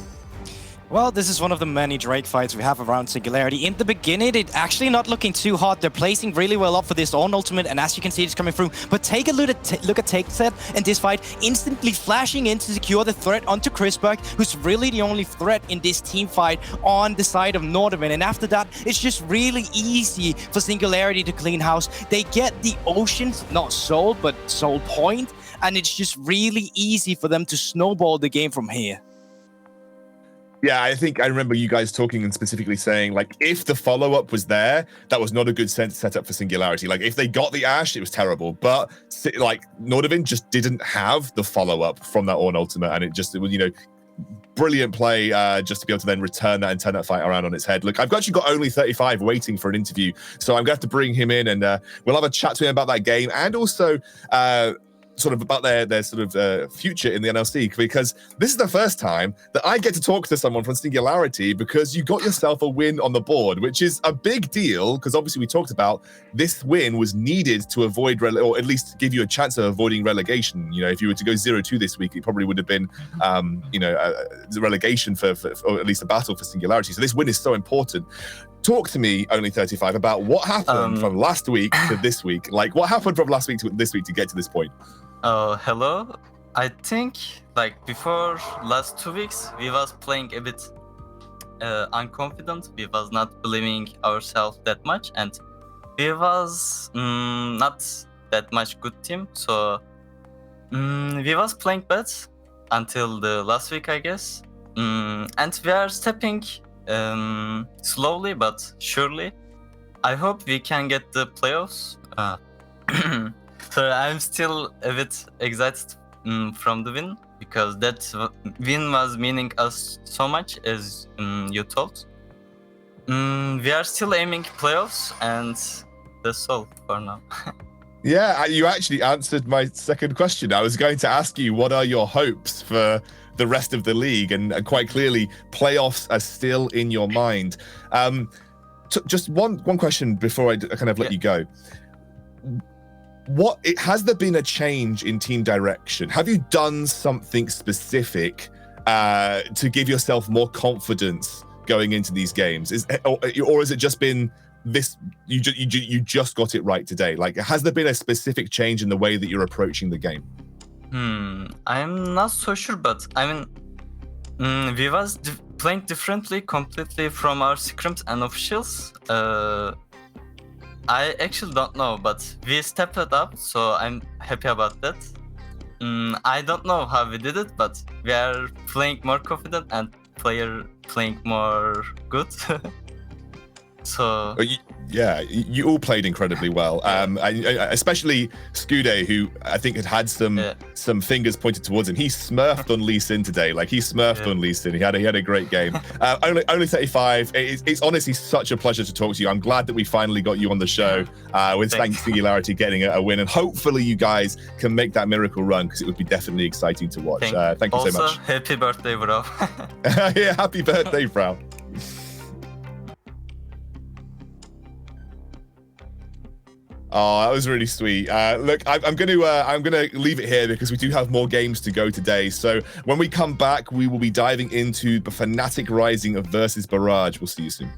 Well, this is one of the many Drake fights we have around Singularity. In the beginning, it's actually not looking too hot. They're placing really well up for this own ultimate, and as you can see, it's coming through. But take a look at Takeset in this fight, instantly flashing in to secure the threat onto Chrisberg, who's really the only threat in this team fight on the side of Nordavind. And after that, it's just really easy for Singularity to clean house. They get the Oceans, not Soul, but Soul Point, and it's just really easy for them to snowball the game from here. Yeah, I think I remember you guys talking and specifically saying, like, if the follow-up was there, that was not a good setup for Singularity. Like, if they got the Ashe, it was terrible. But, like, Nordavind just didn't have the follow-up from that Ornn ultimate, and it was, brilliant play just to be able to then return that internet fight around on its head. Look, I've actually got Only 35 waiting for an interview, so I'm going to have to bring him in, and we'll have a chat to him about that game, and also sort of about their sort of future in the NLC, because this is the first time that I get to talk to someone from Singularity, because you got yourself a win on the board, which is a big deal, because obviously we talked about this win was needed to avoid, or at least give you a chance of avoiding relegation. You know, if you were to go 0-2 this week, it probably would have been, you know, a relegation for or at least a battle for Singularity. So this win is so important. Talk to me, Only 35, about what happened from last week to this week. Like, what happened from last week to this week to get to this point? Hello. I think like before last 2 weeks, we was playing a bit unconfident. We was not believing ourselves that much, and we was not that much good team. So we was playing bad until the last week, I guess. And we are stepping slowly but surely. I hope we can get the playoffs. So I'm still a bit excited from the win, because that win was meaning us so much, as you told. We are still aiming playoffs, and that's all for now. Yeah, you actually answered my second question. I was going to ask you, what are your hopes for the rest of the league? And quite clearly, playoffs are still in your mind. Just one question before I kind of let you go. Has there been a change in team direction? Have you done something specific to give yourself more confidence going into these games? Or has it just been this? You just got it right today. Like, has there been a specific change in the way that you're approaching the game? I'm not so sure, but I mean, we was playing differently completely from our scrims and officials. I actually don't know, but we stepped it up, so I'm happy about that. I don't know how we did it, but we are playing more confident and player playing more good. So you all played incredibly well, especially Skude, who I think had some fingers pointed towards him. He smurfed on Lee Sin today. Like, he smurfed on Lee Sin. He had a great game. Only 35. It's honestly such a pleasure to talk to you. I'm glad that we finally got you on the show with Singularity getting a win, and hopefully you guys can make that miracle run, because it would be definitely exciting to watch. Thank you so much. Also, happy birthday, bro. Yeah, happy birthday, bro. Oh, that was really sweet. Look, I'm gonna leave it here, because we do have more games to go today. So when we come back, we will be diving into the Fnatic Rising versus Barrage. We'll see you soon.